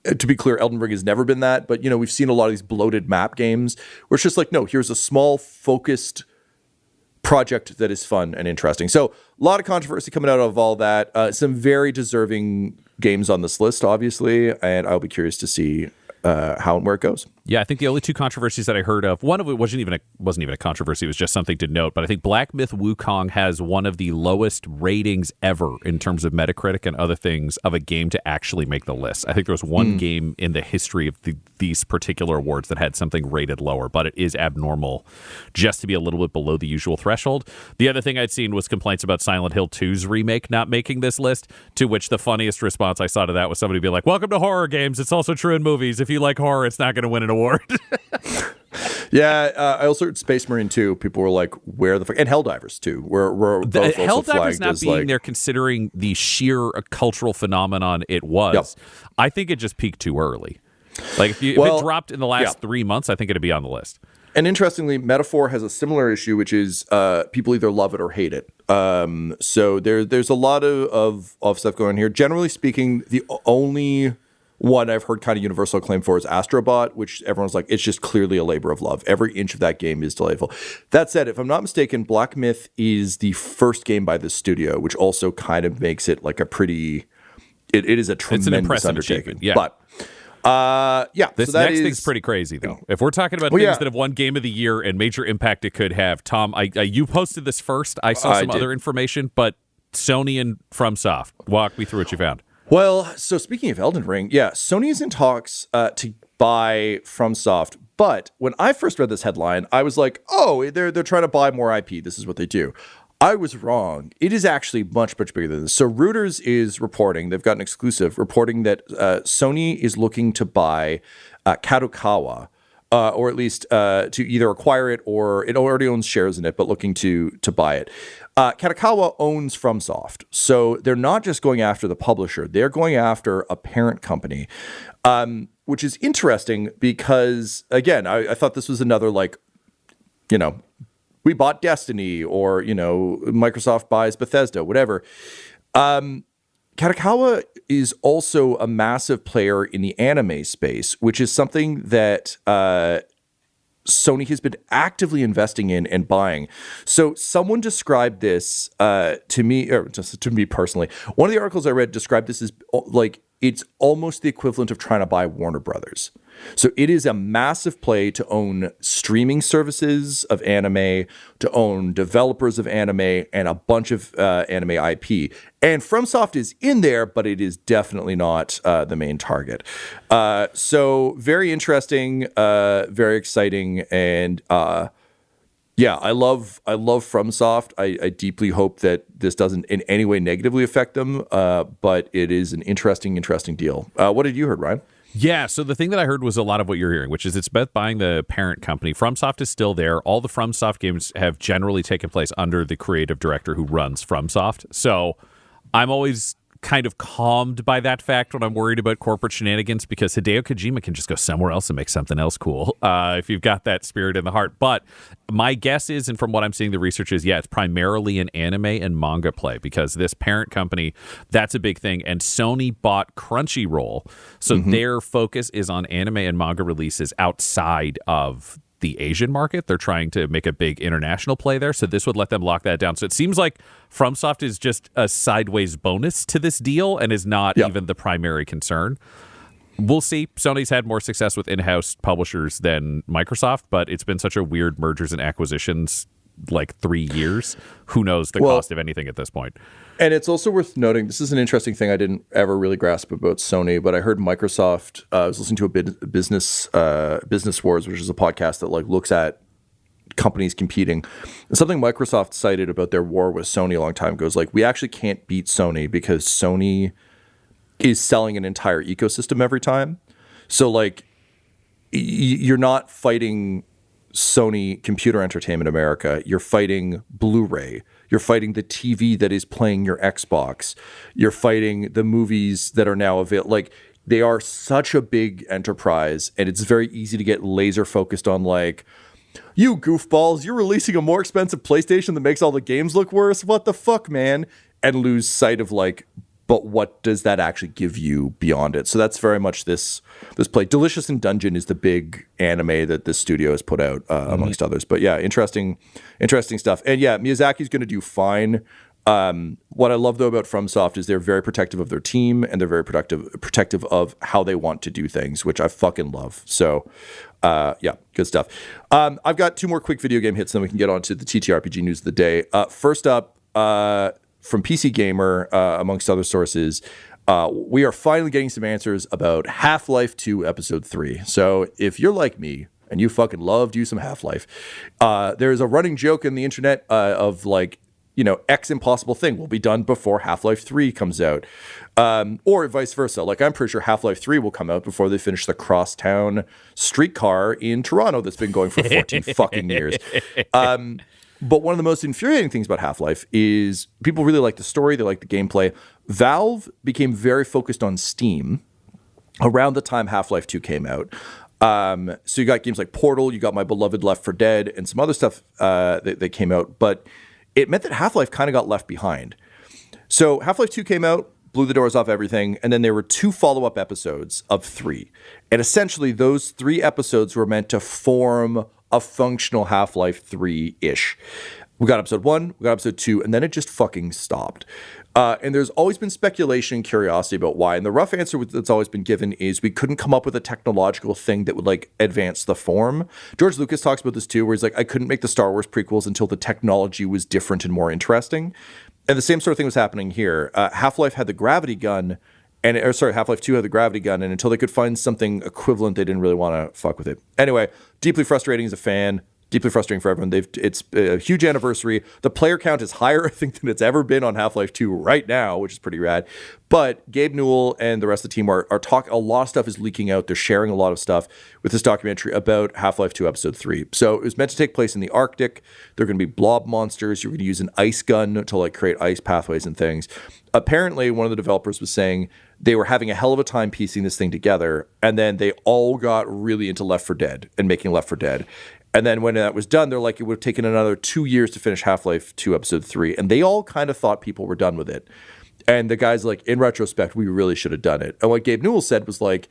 To be clear, Elden Ring has never been that, but we've seen a lot of these bloated map games where it's just like, no, here's a small, focused project that is fun and interesting. So a lot of controversy coming out of all that. Some very deserving games on this list, obviously, and I'll be curious to see how and where it goes. Yeah, I think the only 2 controversies that I heard of, one of it wasn't even a controversy, it was just something to note, but I think Black Myth Wukong has one of the lowest ratings ever in terms of Metacritic and other things of a game to actually make the list. I think there was one game in the history of these particular awards that had something rated lower, but it is abnormal just to be a little bit below the usual threshold. The other thing I'd seen was complaints about Silent Hill 2's remake not making this list, to which the funniest response I saw to that was somebody being like, welcome to horror games, it's also true in movies. If you like horror, it's not going to win an award. I also heard Space Marine 2. People were like, where the fuck? And Helldivers too. Were both also flagged not as being like, there considering the sheer cultural phenomenon it was. Yep. I think it just peaked too early. Like if it dropped in the last 3 months, I think it'd be on the list. And interestingly, Metaphor has a similar issue, which is people either love it or hate it. So there's a lot of stuff going on here. Generally speaking, the only one I've heard kind of universal acclaim for is Astrobot, which everyone's like, it's just clearly a labor of love. Every inch of that game is delightful. That said, if I'm not mistaken, Black Myth is the first game by this studio, which also kind of makes it like a pretty, it is a tremendous undertaking. Yeah. But this so next thing's pretty crazy, though. If we're talking about things that have won Game of the Year and major impact it could have, Tom, you posted this first. I saw some other information, but Sony and FromSoft, walk me through what you found. Well, so speaking of Elden Ring, Sony is in talks to by FromSoft. But when I first read this headline, I was like, oh, they're trying to buy more IP. This is what they do. I was wrong. It is actually much, much bigger than this. So Reuters is reporting, they've got an exclusive, reporting that Sony is looking to buy Kadokawa, or at least to either acquire it or it already owns shares in it, but looking to buy it. Kadokawa owns FromSoft. So they're not just going after the publisher. They're going after a parent company, which is interesting because, again, I thought this was another, like, you know, we bought Destiny, or, you know, Microsoft buys Bethesda, whatever. Kadokawa is also a massive player in the anime space, which is something that Sony has been actively investing in and buying. So someone described this to me, or just to me personally. One of the articles I read described this as like it's almost the equivalent of trying to buy Warner Brothers. So it is a massive play to own streaming services of anime, to own developers of anime, and a bunch of anime IP. And FromSoft is in there, but it is definitely not the main target. So very interesting, very exciting, and yeah, I love FromSoft. I deeply hope that this doesn't in any way negatively affect them, but it is an interesting deal. What did you heard, Ryan? Yeah, so the thing that I heard was a lot of what you're hearing, which is it's about buying the parent company. FromSoft is still there. All the FromSoft games have generally taken place under the creative director who runs FromSoft. So I'm always kind of calmed by that fact when I'm worried about corporate shenanigans, because Hideo Kojima can just go somewhere else and make something else cool if you've got that spirit in the heart. But my guess is, and from what I'm seeing, the research is, yeah, it's primarily an anime and manga play, because this parent company, that's a big thing. And Sony bought Crunchyroll, so their focus is on anime and manga releases outside of the Asian market. They're trying to make a big international play there, so this would let them lock that down. So it seems like FromSoft is just a sideways bonus to this deal and is not even the primary concern. We'll see. Sony's had more success with in-house publishers than Microsoft, but it's been such a weird mergers and acquisitions, like 3 years. Who knows the cost of anything at this point? And it's also worth noting, this is an interesting thing I didn't ever really grasp about Sony, but I heard Microsoft, I was listening to a Business Wars, which is a podcast that like looks at companies competing. And something Microsoft cited about their war with Sony a long time ago is like, we actually can't beat Sony because Sony is selling an entire ecosystem every time. So like, you're not fighting Sony Computer Entertainment America, you're fighting Blu-ray, you're fighting the TV that is playing your Xbox, you're fighting the movies that are now available. Like, they are such a big enterprise, and it's very easy to get laser focused on like, you goofballs, you're releasing a more expensive PlayStation that makes all the games look worse. What the fuck, man? And lose sight of like, but what does that actually give you beyond it? So that's very much this play. Delicious in Dungeon is the big anime that this studio has put out, amongst others. But yeah, interesting stuff. And yeah, Miyazaki's going to do fine. What I love, though, about FromSoft is they're very protective of their team, and they're very protective of how they want to do things, which I fucking love. So yeah, good stuff. I've got 2 more quick video game hits, then we can get on to the TTRPG news of the day. First up, from PC Gamer, amongst other sources, we are finally getting some answers about Half-Life 2 Episode 3. So if you're like me and you fucking loved you some Half-Life, there's a running joke in the internet of like, you know, X impossible thing will be done before Half-Life 3 comes out. Or vice versa. Like, I'm pretty sure Half-Life 3 will come out before they finish the crosstown streetcar in Toronto that's been going for 14 fucking years. But one of the most infuriating things about Half-Life is people really like the story, they like the gameplay. Valve became very focused on Steam around the time Half-Life 2 came out. So you got games like Portal, you got my beloved Left 4 Dead, and some other stuff that came out. But it meant that Half-Life kind of got left behind. So Half-Life 2 came out, blew the doors off everything, and then there were 2 follow-up episodes of 3. And essentially those 3 episodes were meant to form a functional Half-Life 3-ish. We got episode 1, we got episode 2, and then it just fucking stopped. And there's always been speculation and curiosity about why. And the rough answer that's always been given is we couldn't come up with a technological thing that would like advance the form. George Lucas talks about this too, where he's like, I couldn't make the Star Wars prequels until the technology was different and more interesting. And the same sort of thing was happening here. Half-Life had the gravity gun, Half-Life 2 had the gravity gun, and until they could find something equivalent, they didn't really want to fuck with it. Anyway, deeply frustrating as a fan. Deeply frustrating for everyone. It's a huge anniversary. The player count is higher, I think, than it's ever been on Half-Life 2 right now, which is pretty rad. But Gabe Newell and the rest of the team are talking. A lot of stuff is leaking out. They're sharing a lot of stuff with this documentary about Half-Life 2 Episode 3. So it was meant to take place in the Arctic. There are going to be blob monsters. You're going to use an ice gun to like create ice pathways and things. Apparently, one of the developers was saying they were having a hell of a time piecing this thing together, and then they all got really into Left 4 Dead and making Left 4 Dead. And then when that was done, they're like, it would have taken another 2 years to finish Half-Life 2 Episode 3. And they all kind of thought people were done with it. And the guy's like, in retrospect, we really should have done it. And what Gabe Newell said was like,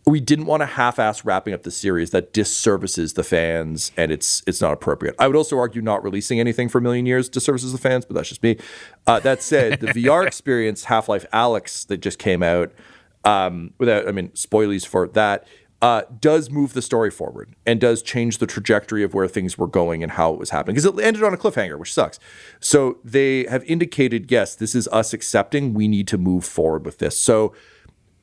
we didn't want to half-ass wrapping up the series that disservices the fans, and it's not appropriate. I would also argue not releasing anything for a million years disservices the fans, but that's just me. That said, the VR experience, Half-Life Alyx, that just came out, spoilies for that, does move the story forward and does change the trajectory of where things were going and how it was happening. Because it ended on a cliffhanger, which sucks. So they have indicated, yes, this is us accepting we need to move forward with this. So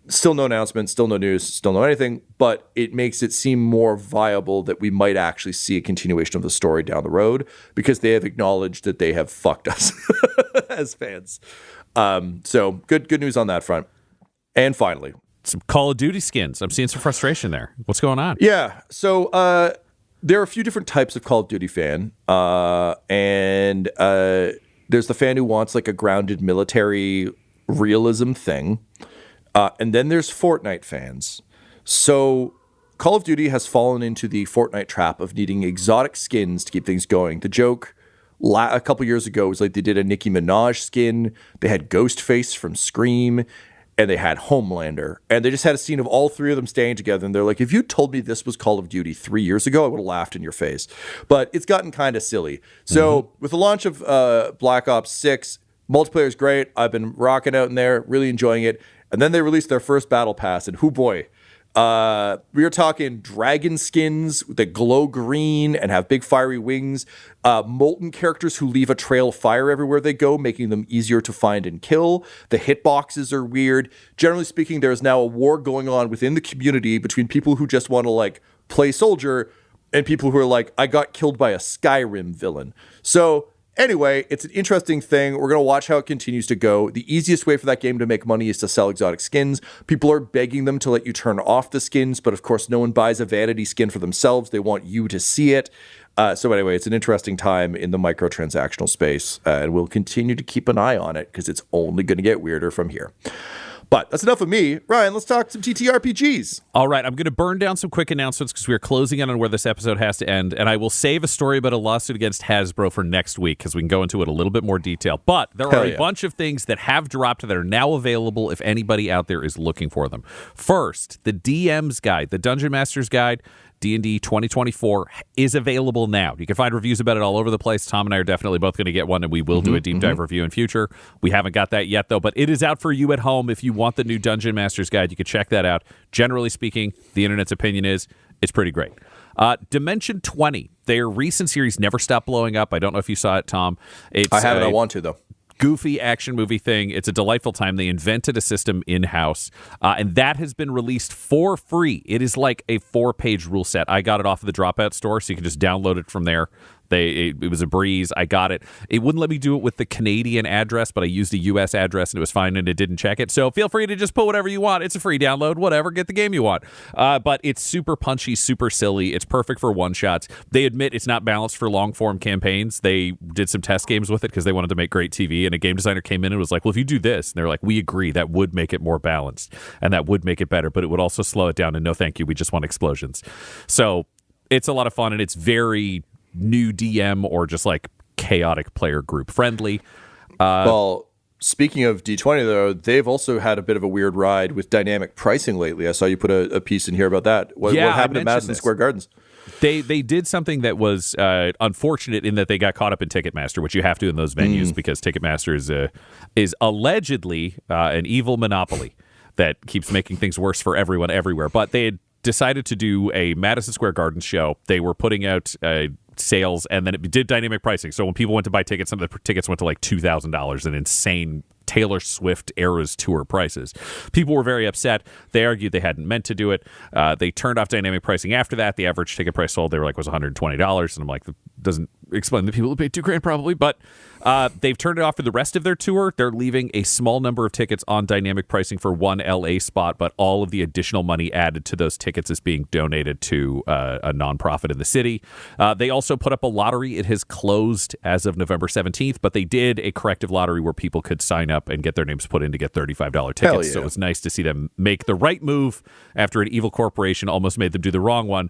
still no announcement, still no news, still no anything, but it makes it seem more viable that we might actually see a continuation of the story down the road because they have acknowledged that they have fucked us as fans. So good news on that front. And finally, some Call of Duty skins. I'm seeing some frustration there. What's going on? Yeah. So there are a few different types of Call of Duty fan. And there's the fan who wants like a grounded military realism thing. And then there's Fortnite fans. So Call of Duty has fallen into the Fortnite trap of needing exotic skins to keep things going. The joke a couple years ago was like they did a Nicki Minaj skin. They had Ghostface from Scream. And they had Homelander. And they just had a scene of all three of them staying together. And they're like, if you told me this was Call of Duty 3 years ago, I would have laughed in your face. But it's gotten kind of silly. So with the launch of Black Ops 6, multiplayer is great. I've been rocking out in there, really enjoying it. And then they released their first battle pass. And hoo boy, we are talking dragon skins that glow green and have big fiery wings. Molten characters who leave a trail of fire everywhere they go, making them easier to find and kill. The hitboxes are weird. Generally speaking, there is now a war going on within the community between people who just want to like play soldier and people who are like, I got killed by a Skyrim villain. So anyway, it's an interesting thing. We're going to watch how it continues to go. The easiest way for that game to make money is to sell exotic skins. People are begging them to let you turn off the skins, but of course, no one buys a vanity skin for themselves. They want you to see it. So anyway, it's an interesting time in the microtransactional space, and we'll continue to keep an eye on it because it's only going to get weirder from here. But that's enough of me. Ryan, let's talk some TTRPGs. All right, I'm going to burn down some quick announcements because we are closing in on where this episode has to end, and I will save a story about a lawsuit against Hasbro for next week because we can go into it a little bit more detail. But there are a bunch of things that have dropped that are now available if anybody out there is looking for them. First, the DM's Guide, the Dungeon Master's Guide, D&D 2024 is available now. You can find reviews about it all over the place. Tom and I are definitely both going to get one, and we will do a deep dive review in future. We haven't got that yet, though, but it is out for you at home. If you want the new Dungeon Master's Guide, you can check that out. Generally speaking, the internet's opinion is it's pretty great. Dimension 20, their recent series never stopped blowing up. I don't know if you saw it, Tom. I haven't. I want to, though. Goofy action movie thing. It's a delightful time. They invented a system in-house, and that has been released for free. It is like a 4-page rule set. I got it off of the Dropout store, so you can just download it from there. It was a breeze. I got it. It wouldn't let me do it with the Canadian address, but I used a U.S. address, and it was fine, and it didn't check it. So feel free to just put whatever you want. It's a free download. Whatever. Get the game you want. But it's super punchy, super silly. It's perfect for one-shots. They admit it's not balanced for long-form campaigns. They did some test games with it because they wanted to make great TV, and a game designer came in and was like, well, if you do this, and they're like, we agree. That would make it more balanced, and that would make it better, but it would also slow it down, and no thank you. We just want explosions. So it's a lot of fun, and it's very new DM or just like chaotic player group friendly. Well, speaking of D20, though, they've also had a bit of a weird ride with dynamic pricing lately. I saw you put a piece in here about that. What happened at Madison Square Gardens? They did something that was unfortunate in that they got caught up in Ticketmaster, which you have to in those venues because Ticketmaster is allegedly an evil monopoly that keeps making things worse for everyone everywhere. But they had decided to do a Madison Square Garden show. They were putting out sales, and then it did dynamic pricing. So when people went to buy tickets, some of the tickets went to like $2,000, an insane Taylor Swift era's tour prices. People were very upset. They argued they hadn't meant to do it. They turned off dynamic pricing after that. The average ticket price sold, they were like, was $120. And I'm like, that doesn't explain the people who paid $2,000 probably, but they've turned it off for the rest of their tour. They're leaving a small number of tickets on dynamic pricing for one LA spot, but all of the additional money added to those tickets is being donated to a nonprofit in the city. They also put up a lottery. It has closed as of November 17th, but they did a corrective lottery where people could sign up and get their names put in to get $35 tickets. Yeah. So it was nice to see them make the right move after an evil corporation almost made them do the wrong one,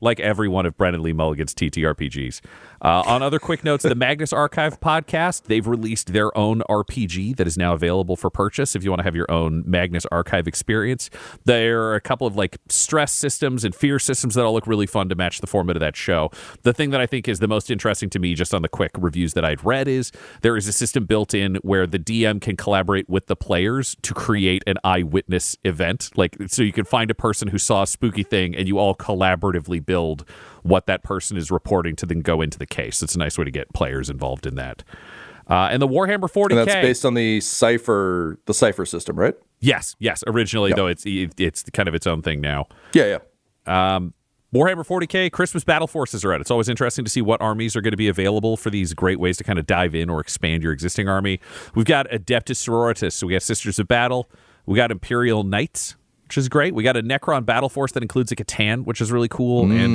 like every one of Brennan Lee Mulligan's TTRPGs. On other quick notes, the Magnus Archive podcast, they've released their own RPG that is now available for purchase if you want to have your own Magnus Archive experience. There are a couple of stress systems and fear systems that all look really fun to match the format of that show. The thing that I think is the most interesting to me, just on the quick reviews that I've read, is there is a system built in where the DM can collaborate with the players to create an eyewitness event. So you can find a person who saw a spooky thing and you all collaboratively build what that person is reporting to then go into the case. It's a nice way to get players involved in that. And the Warhammer 40K. And that's based on the Cypher system, right? Yes. Originally, though, it's kind of its own thing now. Yeah. Warhammer 40K, Crhistmas battle forces are out. It's always interesting to see what armies are going to be available for these great ways to kind of dive in or expand your existing army. We've got Adeptus Sororitas, so we got Sisters of Battle. We got Imperial Knights, which is great. We got a Necron battle force that includes a Catan, which is really cool, and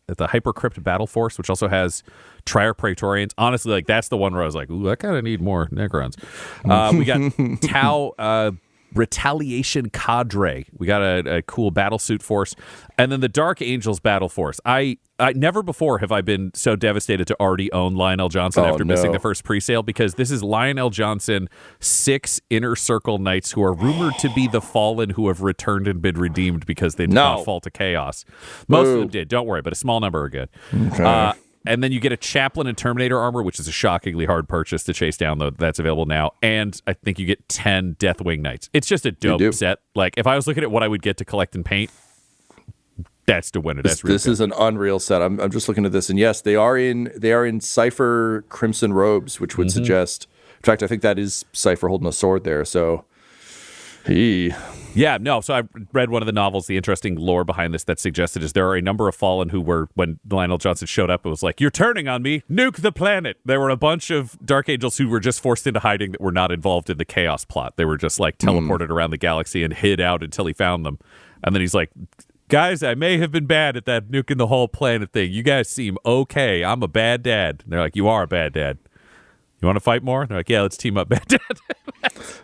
the Hypercrypt battle force, which also has Triarch Praetorians. Honestly, that's the one where I was like, ooh, I kind of need more Necrons. We got Tau Retaliation Cadre. We got a cool battlesuit force. And then the Dark Angels battle force. I never before have I been so devastated to already own Lionel Johnson after missing the first presale, because this is Lionel Johnson, 6 Inner Circle Knights who are rumored to be the fallen who have returned and been redeemed because they did not fall to chaos. Most of them did, don't worry, but a small number are good. Okay. And then you get a Chaplain and Terminator armor, which is a shockingly hard purchase to chase down, though. That's available now. And I think you get 10 Deathwing Knights. It's just a dope set. If I was looking at what I would get to collect and paint, that's the winner. This is an unreal set. I'm just looking at this, and yes, they are in Cypher Crimson robes, which would suggest. In fact, I think that is Cypher holding a sword there. So, Yeah, no. So I read one of the novels. The interesting lore behind this that suggested is there are a number of fallen who were, when Lionel Johnson showed up, it was like, you're turning on me, nuke the planet. There were a bunch of Dark Angels who were just forced into hiding that were not involved in the Chaos plot. They were just teleported around the galaxy and hid out until he found them. And then he's like, guys, I may have been bad at that nuking the whole planet thing. You guys seem okay. I'm a bad dad. And they're like, you are a bad dad. You want to fight more? They're like, yeah, let's team up, bad dad.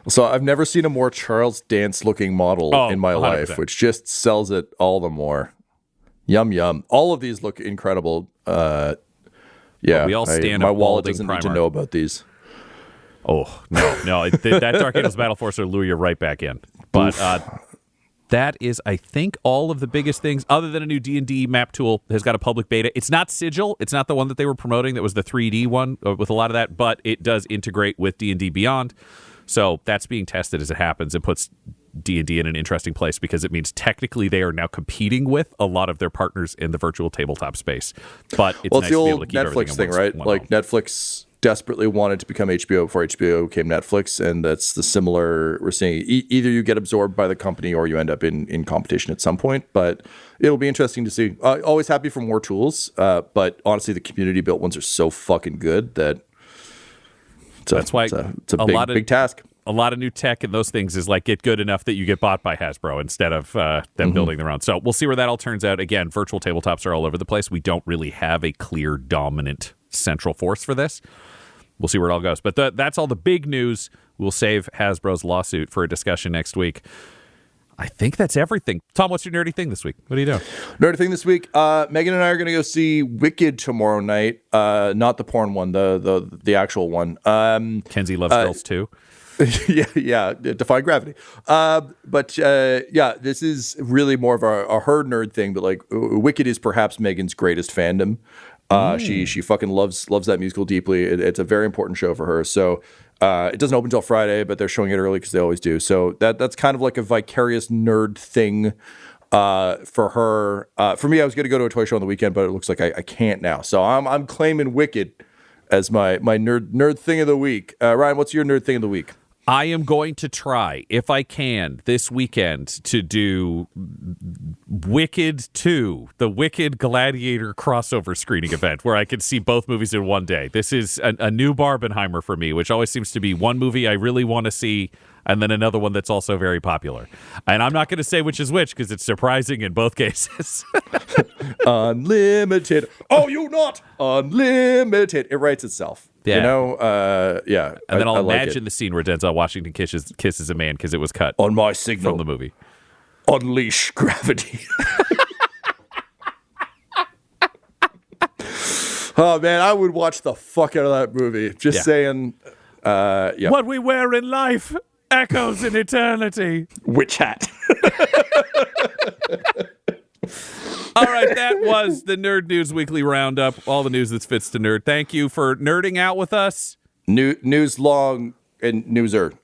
So I've never seen a more Charles Dance looking model in my 100%. life, which just sells it all the more. Yum, yum. All of these look incredible. Yeah, we all stand my wallet doesn't need to know about these. Oh, no. That Dark Angels Battle Force will lure you right back in. But that is, I think, all of the biggest things, other than a new D&D map tool has got a public beta. It's not Sigil. It's not the one that they were promoting. That was the 3D one with a lot of that, but it does integrate with D&D Beyond. So that's being tested as it happens and puts D&D in an interesting place, because it means technically they are now competing with a lot of their partners in the virtual tabletop space. But it's nice the to be able old to keep Netflix thing, right? Netflix desperately wanted to become HBO before HBO became Netflix, and that's the similar we're seeing. Either you get absorbed by the company or you end up in competition at some point, but it'll be interesting to see. Always happy for more tools, but honestly the community built ones are so fucking good that it's a big task. A lot of new tech and those things is get good enough that you get bought by Hasbro instead of them building their own. So we'll see where that all turns out. Again, virtual tabletops are all over the place. We don't really have a clear dominant central force for this. We'll see where it all goes. But that's all the big news. We'll save Hasbro's lawsuit for a discussion next week. I think that's everything. Tom, what's your nerdy thing this week? What are you doing? Nerdy thing this week. Megan and I are going to go see Wicked tomorrow night. Not the porn one, the actual one. Kenzie loves girls too. yeah, defy gravity. This is really more of a her nerd thing. But Wicked is perhaps Megan's greatest fandom. She fucking loves that musical deeply. It's a very important show for her. So it doesn't open until Friday, but they're showing it early because they always do. So that's kind of like a vicarious nerd thing for her. For me, I was going to go to a toy show on the weekend, but it looks like I can't now. So I'm claiming Wicked as my nerd thing of the week. Ryan, what's your nerd thing of the week? I am going to try, if I can, this weekend to do Wicked 2, the Wicked Gladiator crossover screening event, where I can see both movies in one day. This is a new Barbenheimer for me, which always seems to be one movie I really want to see, and then another one that's also very popular. And I'm not going to say which is which, because it's surprising in both cases. Unlimited. Oh, you not unlimited. It writes itself. Yeah. You know, yeah. And then I'll like imagine the scene where Denzel Washington kisses a man because it was cut on my signal from the movie. Unleash gravity. Oh, man, I would watch the fuck out of that movie. Just saying. Yeah. What we wear in life echoes in eternity. Witch hat. All right, that was the Nerd News Weekly Roundup. All the news that fits to nerd. Thank you for nerding out with us. News long and newser.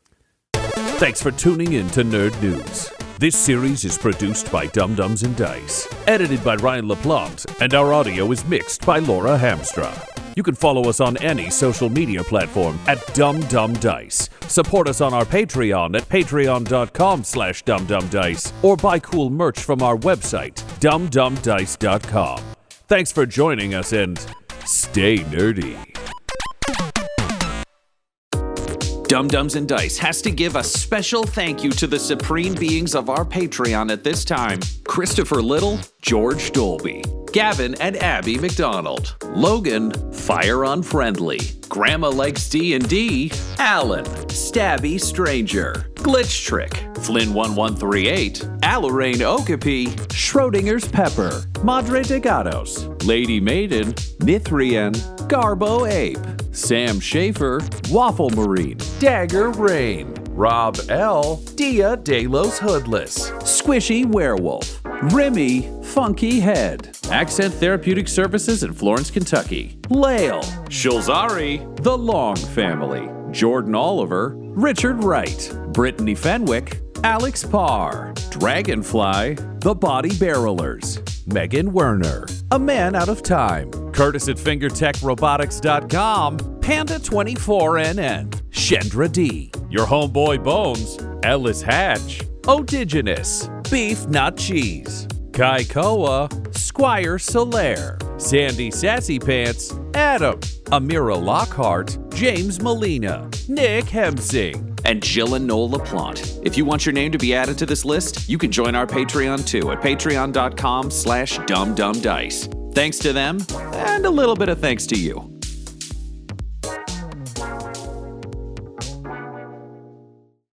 Thanks for tuning in to Nerd News. This series is produced by Dum Dums and Dice, edited by Ryan LaPlante, and our audio is mixed by Laura Hamstra. You can follow us on any social media platform at DumDumDice. Support us on our Patreon at patreon.com/DumDumDice or buy cool merch from our website, dumdumdice.com. Thanks for joining us and stay nerdy. Dum Dums and Dice has to give a special thank you to the supreme beings of our Patreon at this time: Christopher Little, George Dolby, Gavin and Abby McDonald, Logan, Fire Unfriendly, Grandma Likes D&D, Alan, Stabby Stranger, Glitch Trick, Flynn1138, Alarain Okapi, Schrodinger's Pepper, Madre de Gatos, Lady Maiden, Mithrian, Garbo Ape, Sam Schaefer, Waffle Marine, Dagger Rain, Rob L, Dia De Los Hoodless, Squishy Werewolf, Remy Funky Head, Accent Therapeutic Services in Florence, Kentucky, Lael, Shulzari, The Long Family, Jordan Oliver, Richard Wright, Brittany Fenwick, Alex Parr, Dragonfly, The Body Barrelers, Megan Werner, A Man Out of Time, Curtis at FingerTechRobotics.com, Panda24NN, Shendra D, Your Homeboy Bones, Ellis Hatch, Odigenous, Beef Not Cheese, Kai Koa, Squire Solaire, Sandy Sassy Pants, Adam, Amira Lockhart, James Molina, Nick Hemsing, and Jill and Noel LaPlante. If you want your name to be added to this list, you can join our Patreon too at patreon.com/dumdumdice. Thanks to them, and a little bit of thanks to you.